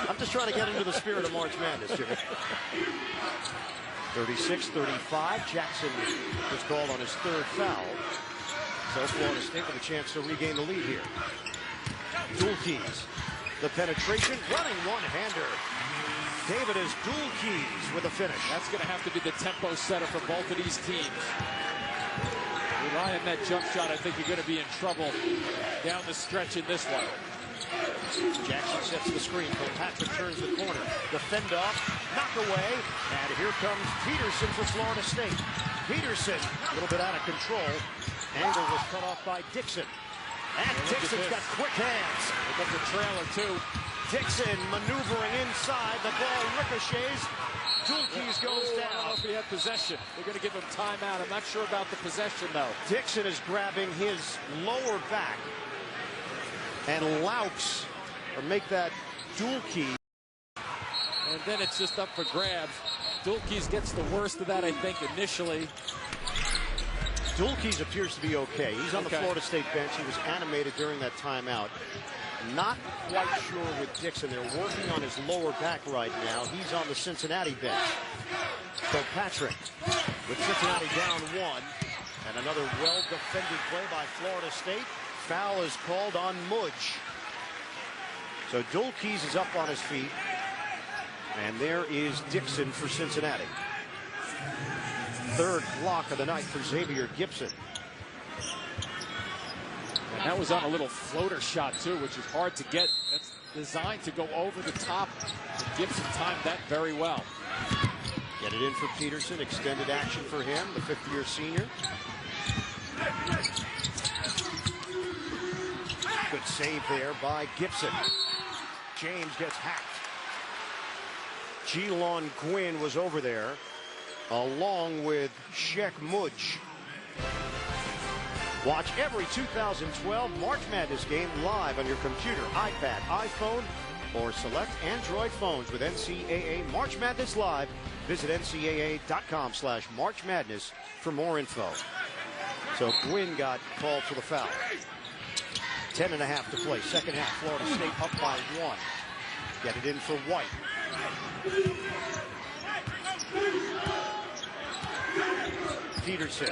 I'm just trying to get into the spirit of March Madness, Jimmy. 36-35. Jackson was called on his third foul. So Florida State with a chance to regain the lead here. Dulkes. The penetration, running one-hander. David is Dulkes with a finish. That's going to have to be the tempo setter for both of these teams. Rely on that jump shot. I think you're going to be in trouble down the stretch in this one. Jackson sets the screen. Kilpatrick turns the corner. Defend off, knock away, and here comes Peterson for Florida State. Peterson, a little bit out of control. Angle was cut off by Dixon. And Dixon's got quick hands. Look at the trailer, too. Dixon maneuvering inside. The ball ricochets. Dulkes goes down. I don't know if he had possession. They're going to give him timeout. I'm not sure about the possession, though. Dixon is grabbing his lower back. And Laux, or make that Dulkes. And then it's just up for grabs. Dulkes gets the worst of that, I think, initially. Dulkes appears to be okay. He's on the Florida State bench. He was animated during that timeout. Not quite sure with Dixon. They're working on his lower back right now. He's on the Cincinnati bench. Kilpatrick with Cincinnati down one. And another well-defended play by Florida State. Foul is called on Mudge. So Dulkes is up on his feet. And there is Dixon for Cincinnati. Third block of the night for Xavier Gibson. And that was on a little floater shot, too, which is hard to get. That's designed to go over the top. And Gibson timed that very well. Get it in for Peterson. Extended action for him, the fifth-year senior. Good save there by Gibson. James gets hacked. Geelon Gwynn was over there, along with Sheck Mudge. Watch every 2012 March Madness game live on your computer, iPad, iPhone, or select Android phones with NCAA March Madness Live. Visit ncaa.com/March Madness for more info. So Gwynn got called for the foul. 10.5 to play. Second half, Florida State up by 1. Get it in for White. Peterson.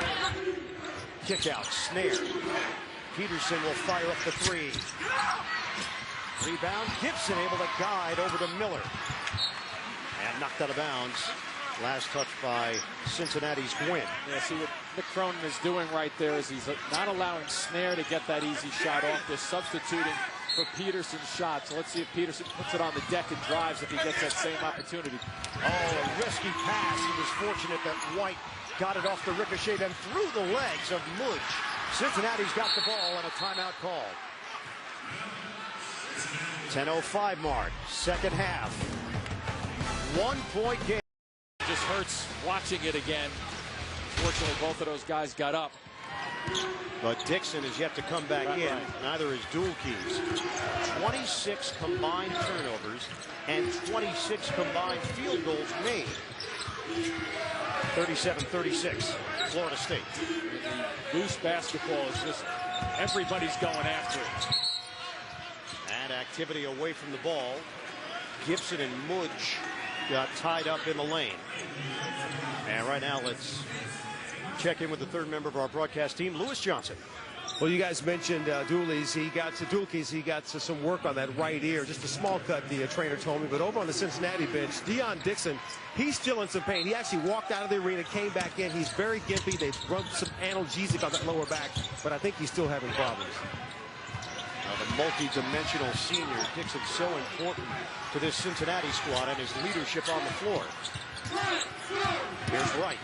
Kick out, snare. Peterson will fire up the three. Rebound, Gibson able to guide over to Miller. And knocked out of bounds. Last touch by Cincinnati's Gwynn. Yeah, see what Nick Cronin is doing right there is he's not allowing Snare to get that easy shot off. They're substituting for Peterson's shot. So let's see if Peterson puts it on the deck and drives if he gets that same opportunity. Oh, a risky pass. He was fortunate that White got it off the ricochet and through the legs of Mudge. Cincinnati's got the ball and a timeout called. 10:05 mark, second half. 1-point game. Just hurts watching it again. Fortunately, both of those guys got up. But Dixon is yet to come back in. Neither is Dulkes. 26 combined turnovers and 26 combined field goals made. 37-36. Florida State. The loose basketball is just everybody's going after it. And activity away from the ball. Gibson and Mudge got tied up in the lane. And right now, let's check in with the third member of our broadcast team, Lewis Johnson. Well, you guys mentioned Dooley's. He got some work on that right ear. Just a small cut, the trainer told me. But over on the Cincinnati bench, Deion Dixon, he's still in some pain. He actually walked out of the arena, came back in. He's very gimpy. They've rubbed some analgesic on that lower back, but I think he's still having problems. The multi-dimensional senior, Dixon, so important to this Cincinnati squad and his leadership on the floor. Here's Wright.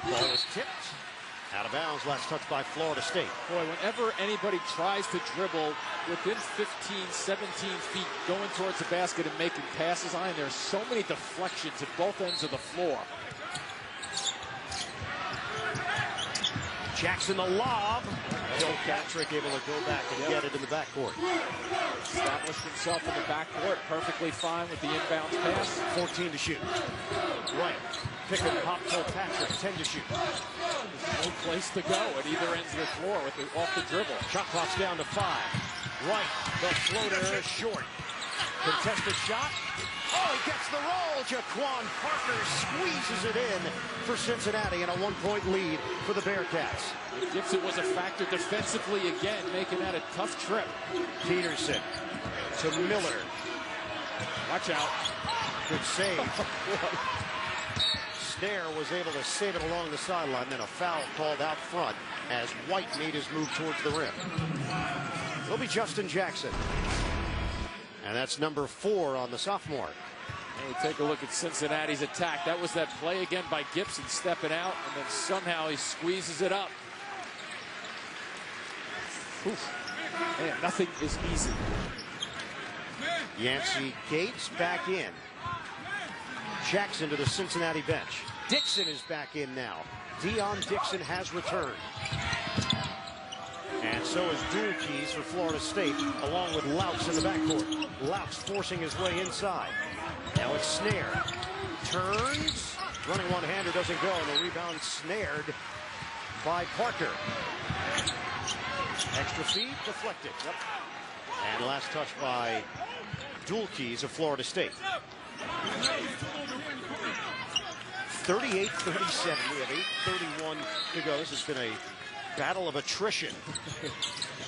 Ball is tipped. Out of bounds, last touch by Florida State. Boy, whenever anybody tries to dribble within 15, 17 feet going towards the basket and making passes, there's so many deflections at both ends of the floor. Jackson the lob. Kilpatrick able to go back and get it in the backcourt. Established himself in the backcourt perfectly fine with the inbounds pass. 14 to shoot. Right. Pick and pop Kilpatrick. 10 to shoot. There's no place to go at either ends of the floor with off the dribble. Shot clock's down to 5. Right. The floater is short. Contested shot. Oh, he gets the roll. Jaquan Parker squeezes it in for Cincinnati and a 1-point lead for the Bearcats. Gibson was a factor defensively again, making that a tough trip. Peterson to Miller. Watch out. Good save. Snare was able to save it along the sideline. Then a foul called out front as White made his move towards the rim. It'll be Justin Jackson. And that's number 4 on the sophomore. Hey, take a look at Cincinnati's attack. That was that play again by Gibson stepping out, and then somehow he squeezes it up. Oof. Man, nothing is easy. Yancey Gates back in. Jackson to the Cincinnati bench. Dixon is back in now. Deion Dixon has returned. And so is Dulkes for Florida State, along with Louts in the backcourt. Louts forcing his way inside. Now it's Snare. Turns. Running one-hander doesn't go, and the rebound snared by Parker. Extra feed, deflected. Yep. And last touch by Dulkes of Florida State. 38-37. We have 8:31 to go. This has been a battle of attrition.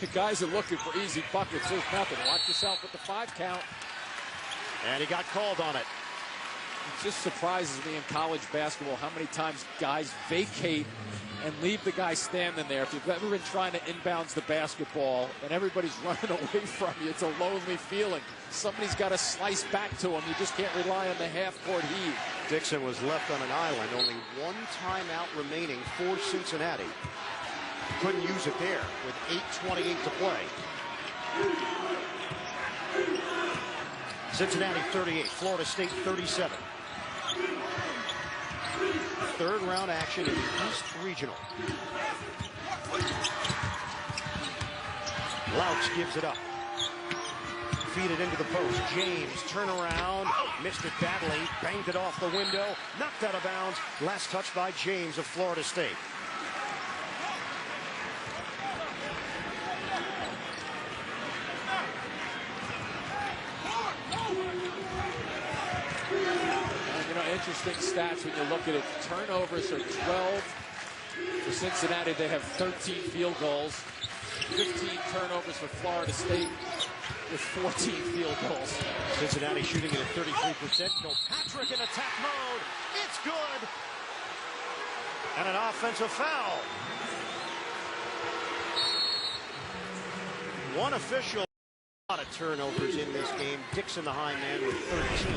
The guys are looking for easy buckets. There's nothing. Watch yourself with the 5 count. And he got called on it. It just surprises me in college basketball how many times guys vacate and leave the guy standing there. If you've ever been trying to inbounds the basketball and everybody's running away from you, it's a lonely feeling. Somebody's got to slice back to him. You just can't rely on the half-court heave. Dixon was left on an island. Only one timeout remaining for Cincinnati. Couldn't use it there with 8:28 to play. Cincinnati 38, Florida State 37. Third round action in the East Regional. Louts gives it up. Feed it into the post. James, turn around, missed it badly, banged it off the window, knocked out of bounds. Last touch by James of Florida State. Interesting stats when you look at it. Turnovers are 12. For Cincinnati, they have 13 field goals. 15 turnovers for Florida State with 14 field goals. Cincinnati shooting it at 33%. Kilpatrick in attack mode. It's good. And an offensive foul. One official. A lot of turnovers in this game. Dixon, the high man, with 13.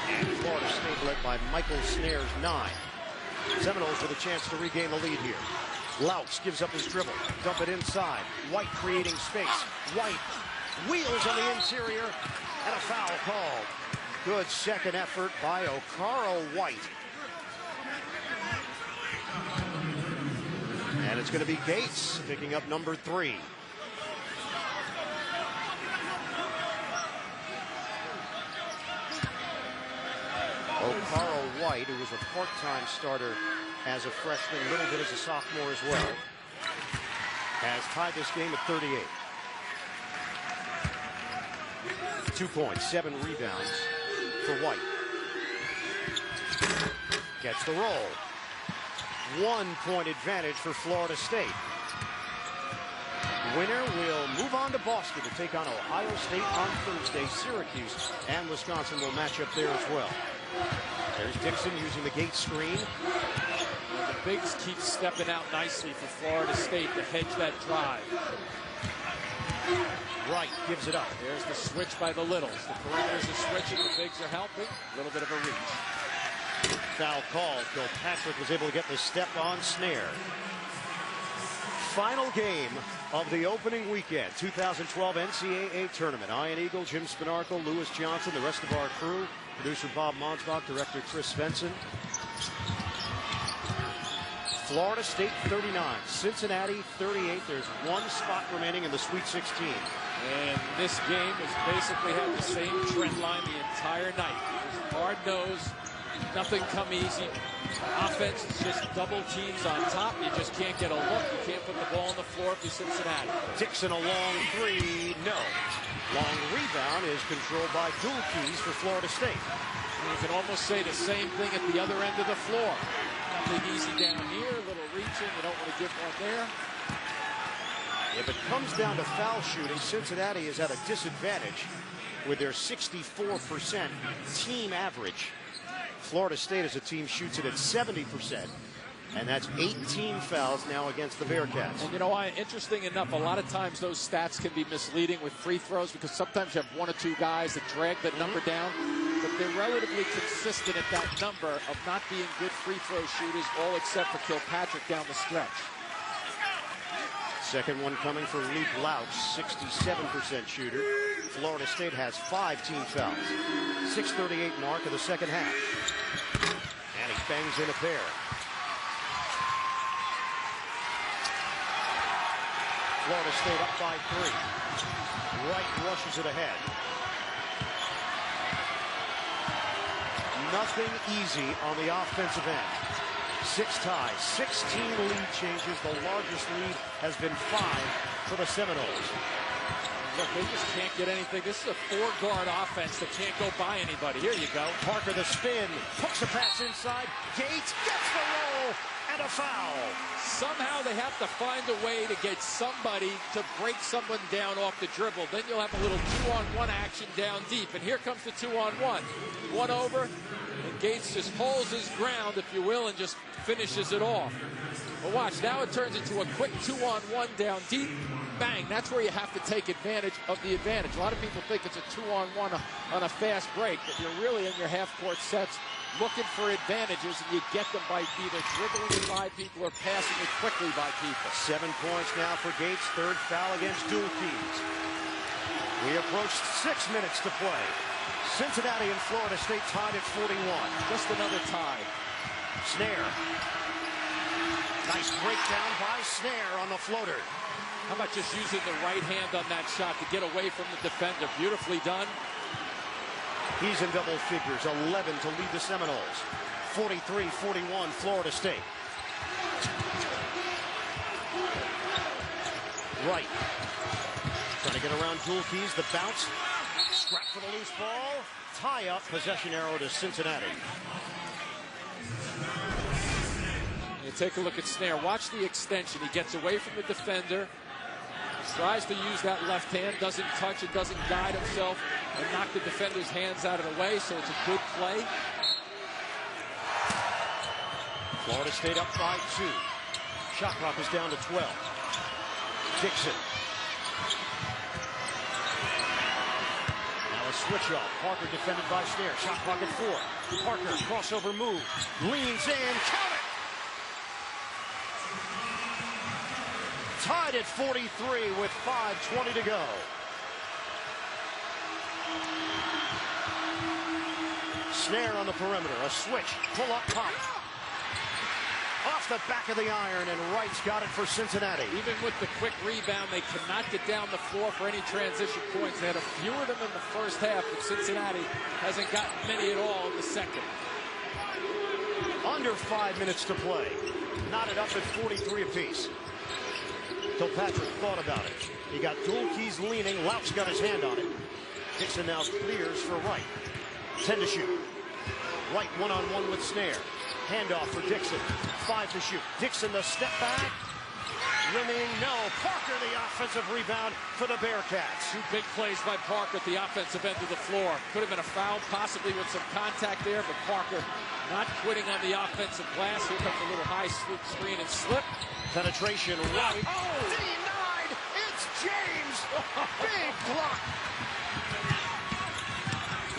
And Florida State led by Michael Snare's 9. Seminoles with a chance to regain the lead here. Louts gives up his dribble. Dump it inside. White creating space. White wheels on the interior. And a foul called. Good second effort by Okaro White. And it's going to be Gates picking up number 3. Okaro White, who was a part-time starter as a freshman, a little bit as a sophomore as well. Has tied this game at 38. 2 points, 7 rebounds for White. Gets the roll. 1 point advantage for Florida State. Winner will move on to Boston to take on Ohio State on Thursday. Syracuse and Wisconsin will match up there as well. There's Dixon using the gate screen. The bigs keep stepping out nicely for Florida State to hedge that drive. Wright gives it up. There's the switch by the Littles. The perimeters are switching. The bigs are helping. A little bit of a reach. Foul called. Kilpatrick was able to get the step on Snare. Final game of the opening weekend, 2012 NCAA tournament. Ian Eagle, Jim Spinarco, Lewis Johnson, the rest of our crew. Producer Bob Monsbach, director Chris Svensson. Florida State 39, Cincinnati 38. There's 1 spot remaining in the Sweet 16. And this game has basically had the same trend line the entire night. It was hard-nosed, nothing come easy. Offense is just double teams on top. You just can't get a look. You can't put the ball on the floor if you're Cincinnati. Dixon a long 3, no. Long rebound is controlled by Dulkes for Florida State. And you can almost say the same thing at the other end of the floor. Nothing easy down here, a little reaching. You don't want to give one there. If it comes down to foul shooting, Cincinnati is at a disadvantage with their 64% team average. Florida State as a team shoots it at 70%. And that's 18 fouls now against the Bearcats. And you know, interesting enough, a lot of times those stats can be misleading with free throws because sometimes you have 1 or 2 guys that drag that number down. But they're relatively consistent at that number of not being good free throw shooters, all except for Kilpatrick down the stretch. Second one coming for Luke Louch, 67% shooter. Florida State has 5 team fouls. 6:38 mark of the second half. And he bangs in a pair. Florida State up by 3. Wright rushes it ahead. Nothing easy on the offensive end. 6 ties, 16 lead changes. The largest lead has been 5 for the Seminoles. Look, they just can't get anything. This is a 4-guard offense that can't go by anybody. Here you go. Parker the spin, hooks a pass inside. Gates gets the roll and a foul. Somehow they have to find a way to get somebody to break someone down off the dribble. Then you'll have a little 2-on-1 action down deep. And here comes the 2-on-1. 1 over, and Gates just holds his ground, if you will, and just finishes it off. But watch, now it turns into a quick 2-on-1 down deep. Bang, that's where you have to take advantage of the advantage. A lot of people think it's a 2-on-1 on a fast break, but you're really in your half-court sets looking for advantages, and you get them by either dribbling it by people or passing it quickly by people. 7 points now for Gates, 3rd foul against Dulkes. We approached 6 minutes to play. Cincinnati and Florida State tied at 41. Just another tie. Snare. Nice breakdown by Snare on the floater. How about just using the right hand on that shot to get away from the defender? Beautifully done. He's in double figures, 11 to lead the Seminoles. 43-41 Florida State. Wright. Trying to get around Dulkes, the bounce. Scrap for the loose ball. Tie up, possession arrow to Cincinnati. You take a look at Snare. Watch the extension. He gets away from the defender. Tries to use that left hand, doesn't touch it, doesn't guide himself, and knock the defender's hands out of the way, so it's a good play. Florida State up by 2. Shot clock is down to 12. Dixon. Now a switch off. Parker defended by Snare. Shot clock at 4. Parker, crossover move. Leans in. Count it! Tied at 43 with 5:20 to go. Snare on the perimeter. A switch. Pull up pop. Off the back of the iron, and Wright's got it for Cincinnati. Even with the quick rebound, they cannot get down the floor for any transition points. They had a few of them in the first half, but Cincinnati hasn't gotten many at all in the second. Under 5 minutes to play. Knotted up at 43 apiece. Kilpatrick thought about it. He got dual keys leaning. Louts got his hand on it. Dixon now clears for Wright. 10 to shoot. Wright one-on-one with Snare. Handoff for Dixon. 5 to shoot. Dixon the step back. Rimming, no. Parker the offensive rebound for the Bearcats. 2 big plays by Parker at the offensive end of the floor. Could have been a foul, possibly with some contact there, but Parker not quitting on the offensive glass. Here comes a little high screen and slip. Penetration, Wright. Oh! Denied! It's James! Big block!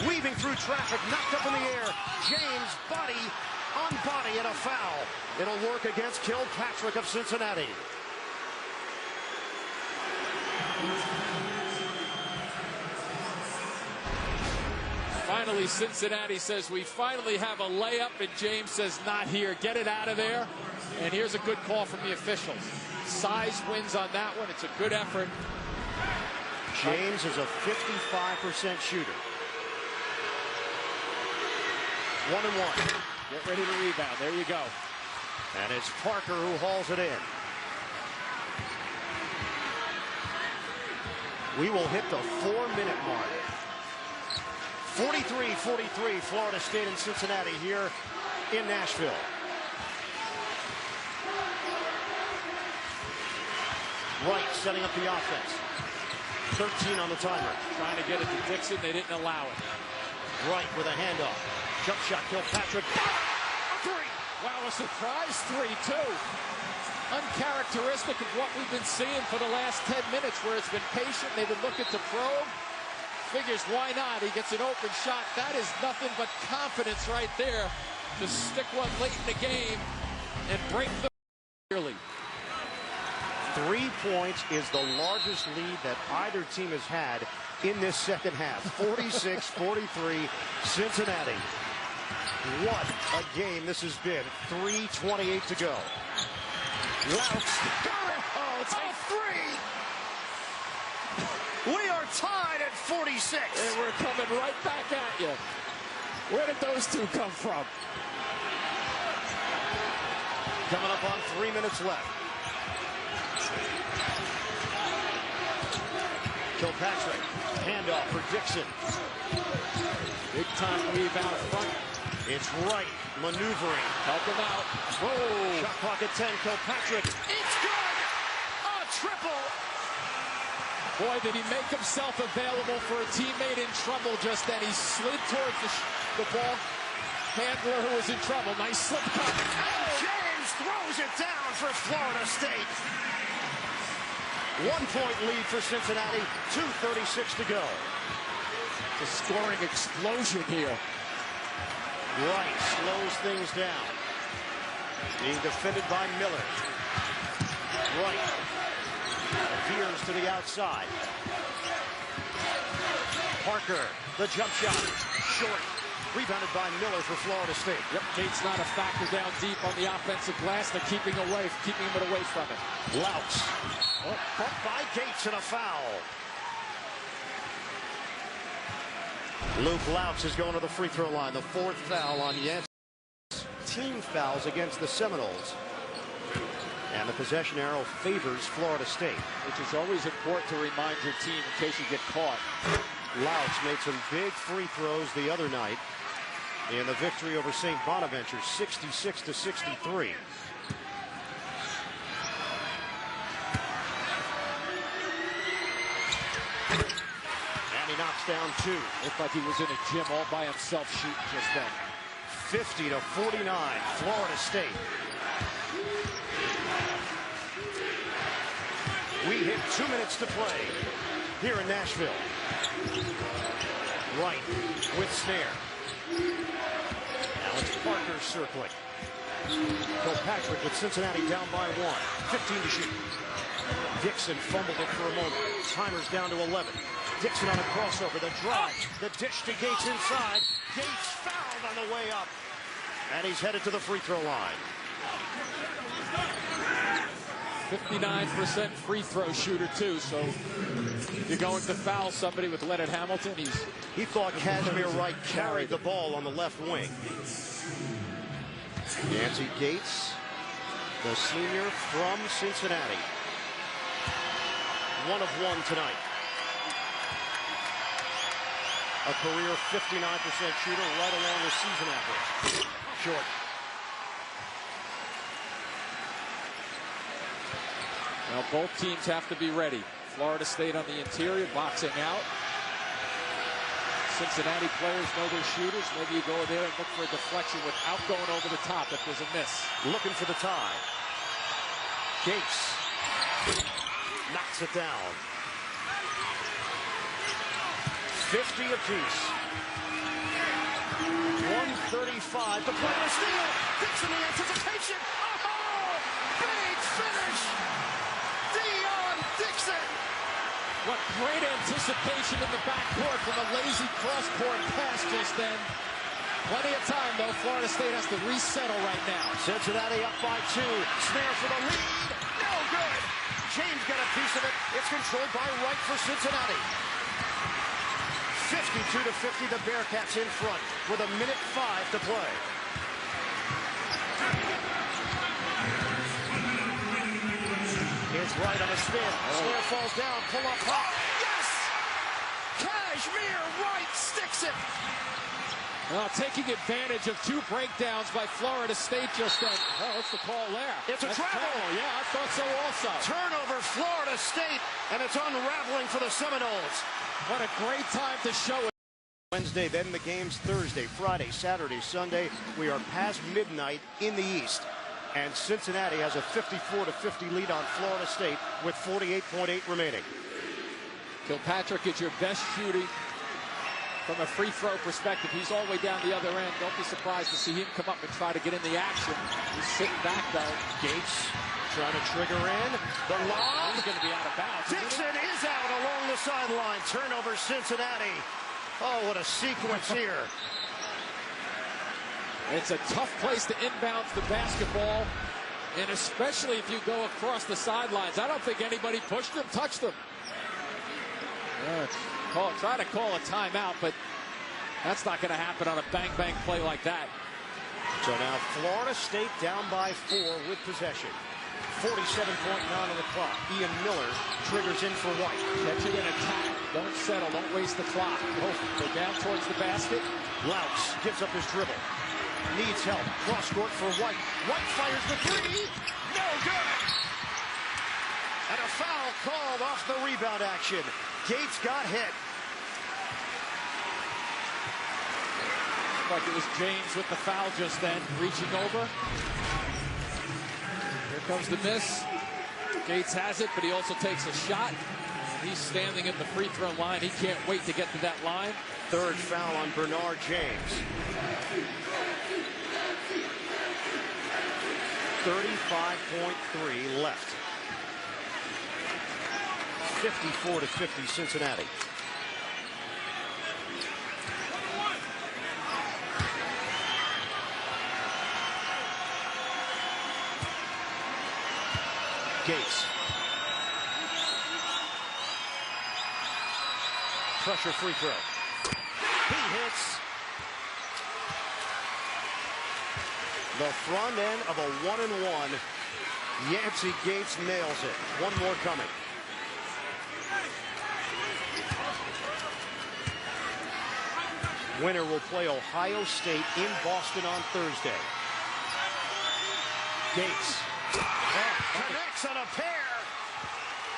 Weaving through traffic, knocked up in the air. James, body on body, and a foul. It'll work against Kilpatrick of Cincinnati. Finally, Cincinnati says we finally have a layup, and James says not here. Get it out of there. And here's a good call from the officials. Size wins on that one. It's a good effort. James is a 55% shooter. 1-1. Get ready to rebound. There you go. And it's Parker who hauls it in. We will hit the 4-minute mark. 43-43, Florida State and Cincinnati here in Nashville. Wright setting up the offense. 13 on the timer. Trying to get it to Dixon. They didn't allow it. Wright with a handoff. Jump shot, Kilpatrick. A 3. Wow, a surprise 3, too. Uncharacteristic of what we've been seeing for the last 10 minutes, where it's been patient. They've been looking to probe. Figures, why not? He gets an open shot. That is nothing but confidence right there to stick one late in the game and break the early. 3 points is the largest lead that either team has had in this second half. 46-43, Cincinnati. What a game this has been. 3:28 to go. Louts got it. Oh, it's a 3. We are tied at 46. And we're coming right back at you. Where did those two come from? Coming up on 3 minutes left. Kilpatrick, handoff for Dixon. Big time rebound front. It's Wright maneuvering. Help him out. Whoa. Shot clock at 10. Kilpatrick. It's good. A triple. Boy, did he make himself available for a teammate in trouble just then. He slid towards the ball handler who was in trouble. Nice slip cut. And James throws it down for Florida State. 1-point lead for Cincinnati. 2:36 to go. It's a scoring explosion here. Wright slows things down. Being defended by Miller. Wright veers to the outside. Parker, the jump shot. Short. Rebounded by Miller for Florida State. Yep, Gates not a factor down deep on the offensive glass. They're keeping him away from it. Louts. Oh, bumped by Gates and a foul. Luke Louts is going to the free throw line. The 4th foul on Yancey. Team fouls against the Seminoles. And the possession arrow favors Florida State. Which is always important to remind your team in case you get caught. Louts made some big free throws the other night in the victory over St. Bonaventure, 66-63. And he knocks down 2. Looked like he was in a gym all by himself shooting just then. 50-49, Florida State. We hit 2 minutes to play here in Nashville. Wright with Snare. Now it's Parker circling. Kilpatrick with Cincinnati down by 1. 15 to shoot. Dixon fumbled it for a moment. Timer's down to 11. Dixon on a crossover. The drive. The dish to Gates inside. Gates fouled on the way up. And he's headed to the free throw line. 59% free throw shooter, too. So you're going to foul somebody with Leonard Hamilton. He thought Kashmir Wright carried the ball on the left wing. Nancy Gates, the senior from Cincinnati. 1 of 1 tonight. A career 59% shooter, right along the season average. Short. Well, both teams have to be ready. Florida State on the interior, boxing out. Cincinnati players know their shooters. Maybe you go there and look for a deflection without going over the top if there's a miss. Looking for the tie. Gates knocks it down. 50 apiece. 135 to play the steal. Dixon the anticipation. Oh, big finish. Dixon. What great anticipation in the backcourt from a lazy cross-court pass just then. Plenty of time, though. Florida State has to resettle right now. Cincinnati up by 2. Snare for the lead. No good. James got a piece of it. It's controlled by Wright for Cincinnati. 52 to 50, the Bearcats in front with 1:05 to play. It's Wright on a spin. Snare falls down. Pull up hot. Yes! Cashmere Wright sticks it. Well, taking advantage of 2 breakdowns by Florida State just then. Oh, what's the call there? It's a travel. Yeah, I thought so also. Turnover, Florida State, and it's unraveling for the Seminoles. What a great time to show it. Wednesday, then the games Thursday, Friday, Saturday, Sunday. We are past midnight in the East. And Cincinnati has a 54 to 50 lead on Florida State with 48.8 remaining. Kilpatrick is your best shooting from a free throw perspective. He's all the way down the other end. Don't be surprised to see him come up and try to get in the action. He's sitting back, though. Gates trying to trigger in. The lob. He's going to be out of bounds. Dixon is out along the sideline. Turnover, Cincinnati. Oh, what a sequence here. It's a tough place to inbounds the basketball, and especially if you go across the sidelines. I don't think anybody pushed him, touched him. Try to call a timeout, but that's not going to happen on a bang-bang play like that. So now Florida State down by 4 with possession. 47.9 on the clock. Ian Miller triggers in for White. Catch it in attack. Don't settle. Don't waste the clock. Go down towards the basket. Louts gives up his dribble. Needs help. Cross court for White. White fires the 3. No good. And a foul called off the rebound action. Gates got hit. Like it was James with the foul just then, reaching over. Here comes the miss. Gates has it, but he also takes a shot. He's standing at the free throw line. He can't wait to get to that line. 3rd foul on Bernard James. 35.3 left. 54 to 50 Cincinnati. Gates. Pressure free throw. He hits the front end of a 1-and-1. Yancey Gates nails it. One more coming. Winner will play Ohio State in Boston on Thursday. Gates connects on a pair.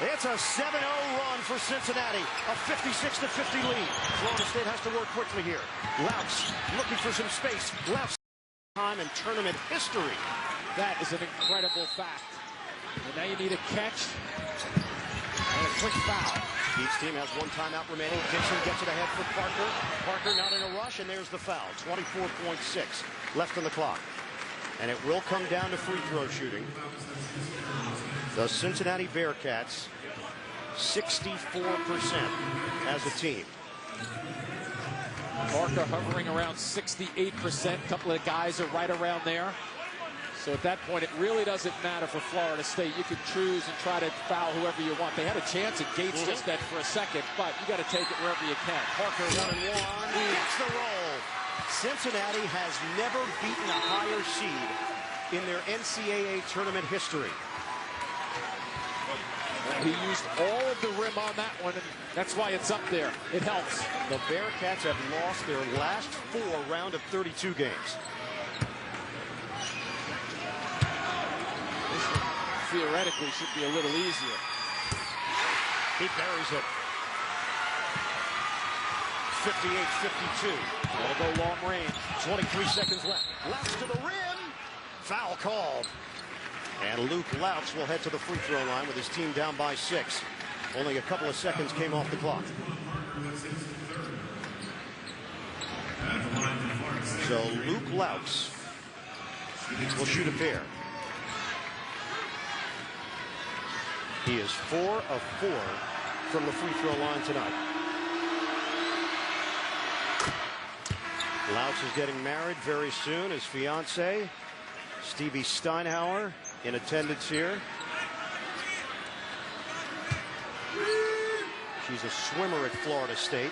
It's a 7-0 run for Cincinnati. A 56 to 50 lead. Florida State has to work quickly here. Louts looking for some space. Louts time in tournament history. That is an incredible fact. And now you need a catch and a quick foul. Each team has 1 timeout remaining. Dixon gets it ahead for Parker. Parker not in a rush, and there's the foul. 24.6 left on the clock. And it will come down to free throw shooting. The Cincinnati Bearcats, 64% as a team. Parker hovering around 68%. A couple of guys are right around there. So at that point, it really doesn't matter for Florida State. You can choose and try to foul whoever you want. They had a chance at Gates just then for a second, but you got to take it wherever you can. Parker 1-and-1. Gets the roll. Cincinnati has never beaten a higher seed in their NCAA tournament history. He used all of the rim on that one, and that's why it's up there. It helps. The Bearcats have lost their last 4 round of 32 games. This one theoretically should be a little easier. He buries it. 58-52. That'll go long range. 23 seconds left. Left to the rim. Foul called. And Luke Louts will head to the free throw line with his team down by 6. Only a couple of seconds came off the clock. So Luke Louts will shoot a pair. He is 4 of 4 from the free throw line tonight. Louts is getting married very soon. His fiance, Stevie Steinhauer, in attendance here. She's a swimmer at Florida State.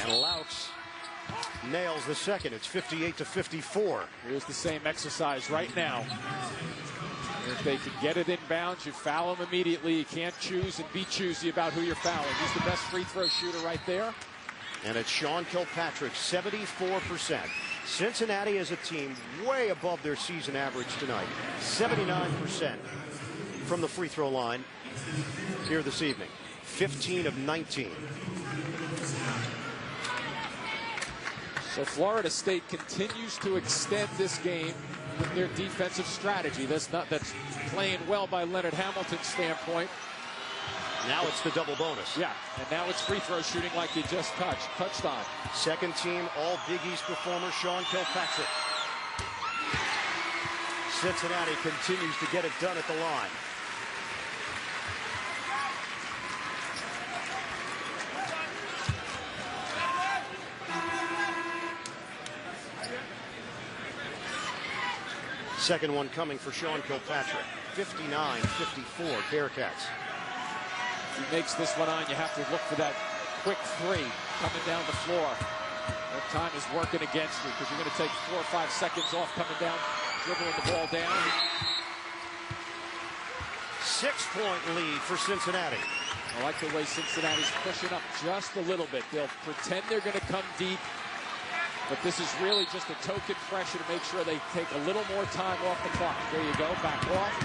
And Louts nails the second. It's 58-54. Here's the same exercise right now. If they can get it inbounds, you foul him immediately. You can't choose and be choosy about who you're fouling. He's the best free throw shooter right there. And it's Sean Kilpatrick, 74%. Cincinnati as a team way above their season average tonight. 79% from the free throw line here this evening. 15 of 19. So Florida State continues to extend this game with their defensive strategy. That's playing well by Leonard Hamilton's standpoint. Now it's the double bonus. Yeah, and now it's free throw shooting like you just touched on. Second team All Big East performer Sean Kilpatrick. Cincinnati continues to get it done at the line. Second one coming for Sean Kilpatrick. 59-54 Bearcats. If he makes this one on, you have to look for that quick 3 coming down the floor. That time is working against you because you're going to take 4 or 5 seconds off coming down, dribbling the ball down. 6-point lead for Cincinnati. I like the way Cincinnati's pushing up just a little bit. They'll pretend they're going to come deep, but this is really just a token pressure to make sure they take a little more time off the clock. There you go, back off.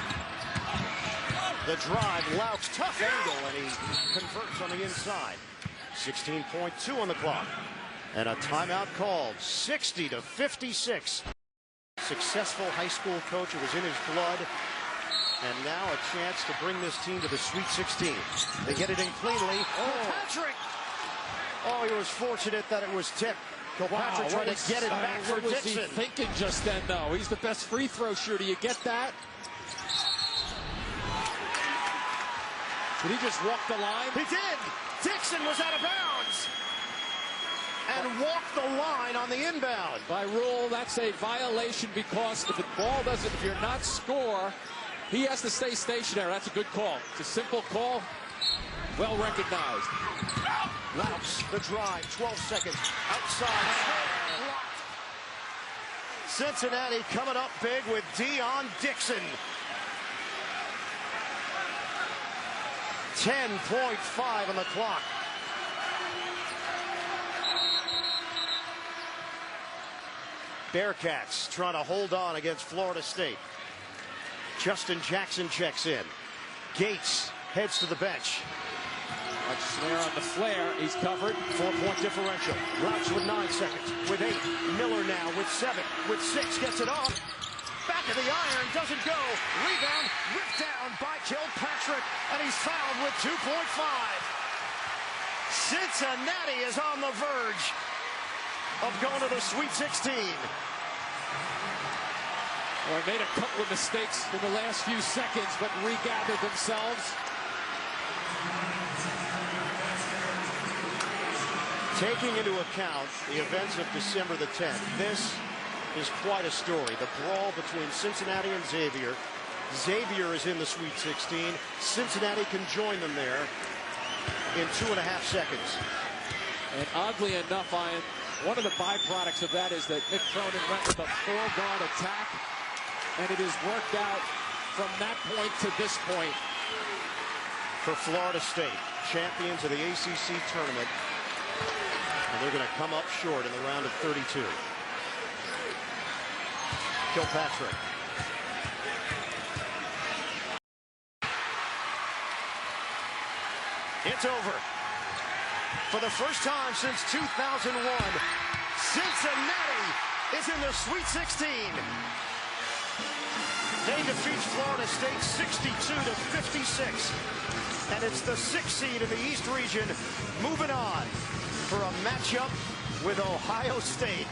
The drive, Louts, tough angle, and he converts on the inside. 16.2 on the clock. And a timeout called, 60-56. Successful high school coach, it was in his blood. And now a chance to bring this team to the Sweet 16. They get it in cleanly. Oh, Patrick! Oh, he was fortunate that it was tipped. Kilpatrick trying to get it back for Dixon. What was he thinking just then, though? He's the best free throw shooter. You get that? Did he just walk the line? He did. Dixon was out of bounds and walked the line on the inbound. By rule, that's a violation because if the ball doesn't, if you're not score, he has to stay stationary. That's a good call. It's a simple call, well recognized. Louts, the drive, 12 seconds outside. Cincinnati coming up big with Dion Dixon. 10.5 on the clock. Bearcats trying to hold on against Florida State. Justin Jackson checks in. Gates heads to the bench. Like Snare on the flare, he's covered. 4-point differential. Louts with 9 seconds. With 8. Miller now with 7. With 6 gets it off. Back of the iron, doesn't go. Rebound, ripped down by Kilpatrick, and he's fouled with 2.5. Cincinnati is on the verge of going to the Sweet 16. Well, they made a couple of mistakes in the last few seconds, but regathered themselves. Taking into account the events of December the 10th, this is quite a story. The brawl between Cincinnati and Xavier. Xavier is in the Sweet 16. Cincinnati can join them there in 2.5 seconds. And oddly enough, One of the byproducts of that is that Mick Cronin went with a four-guard attack, and it has worked out from that point to this point. For Florida State, champions of the ACC tournament, and they're going to come up short in the round of 32. Kilpatrick. It's over. For the first time since 2001, Cincinnati is in the Sweet 16. They defeat Florida State 62-56. And it's the 6th seed in the East region moving on for a matchup with Ohio State.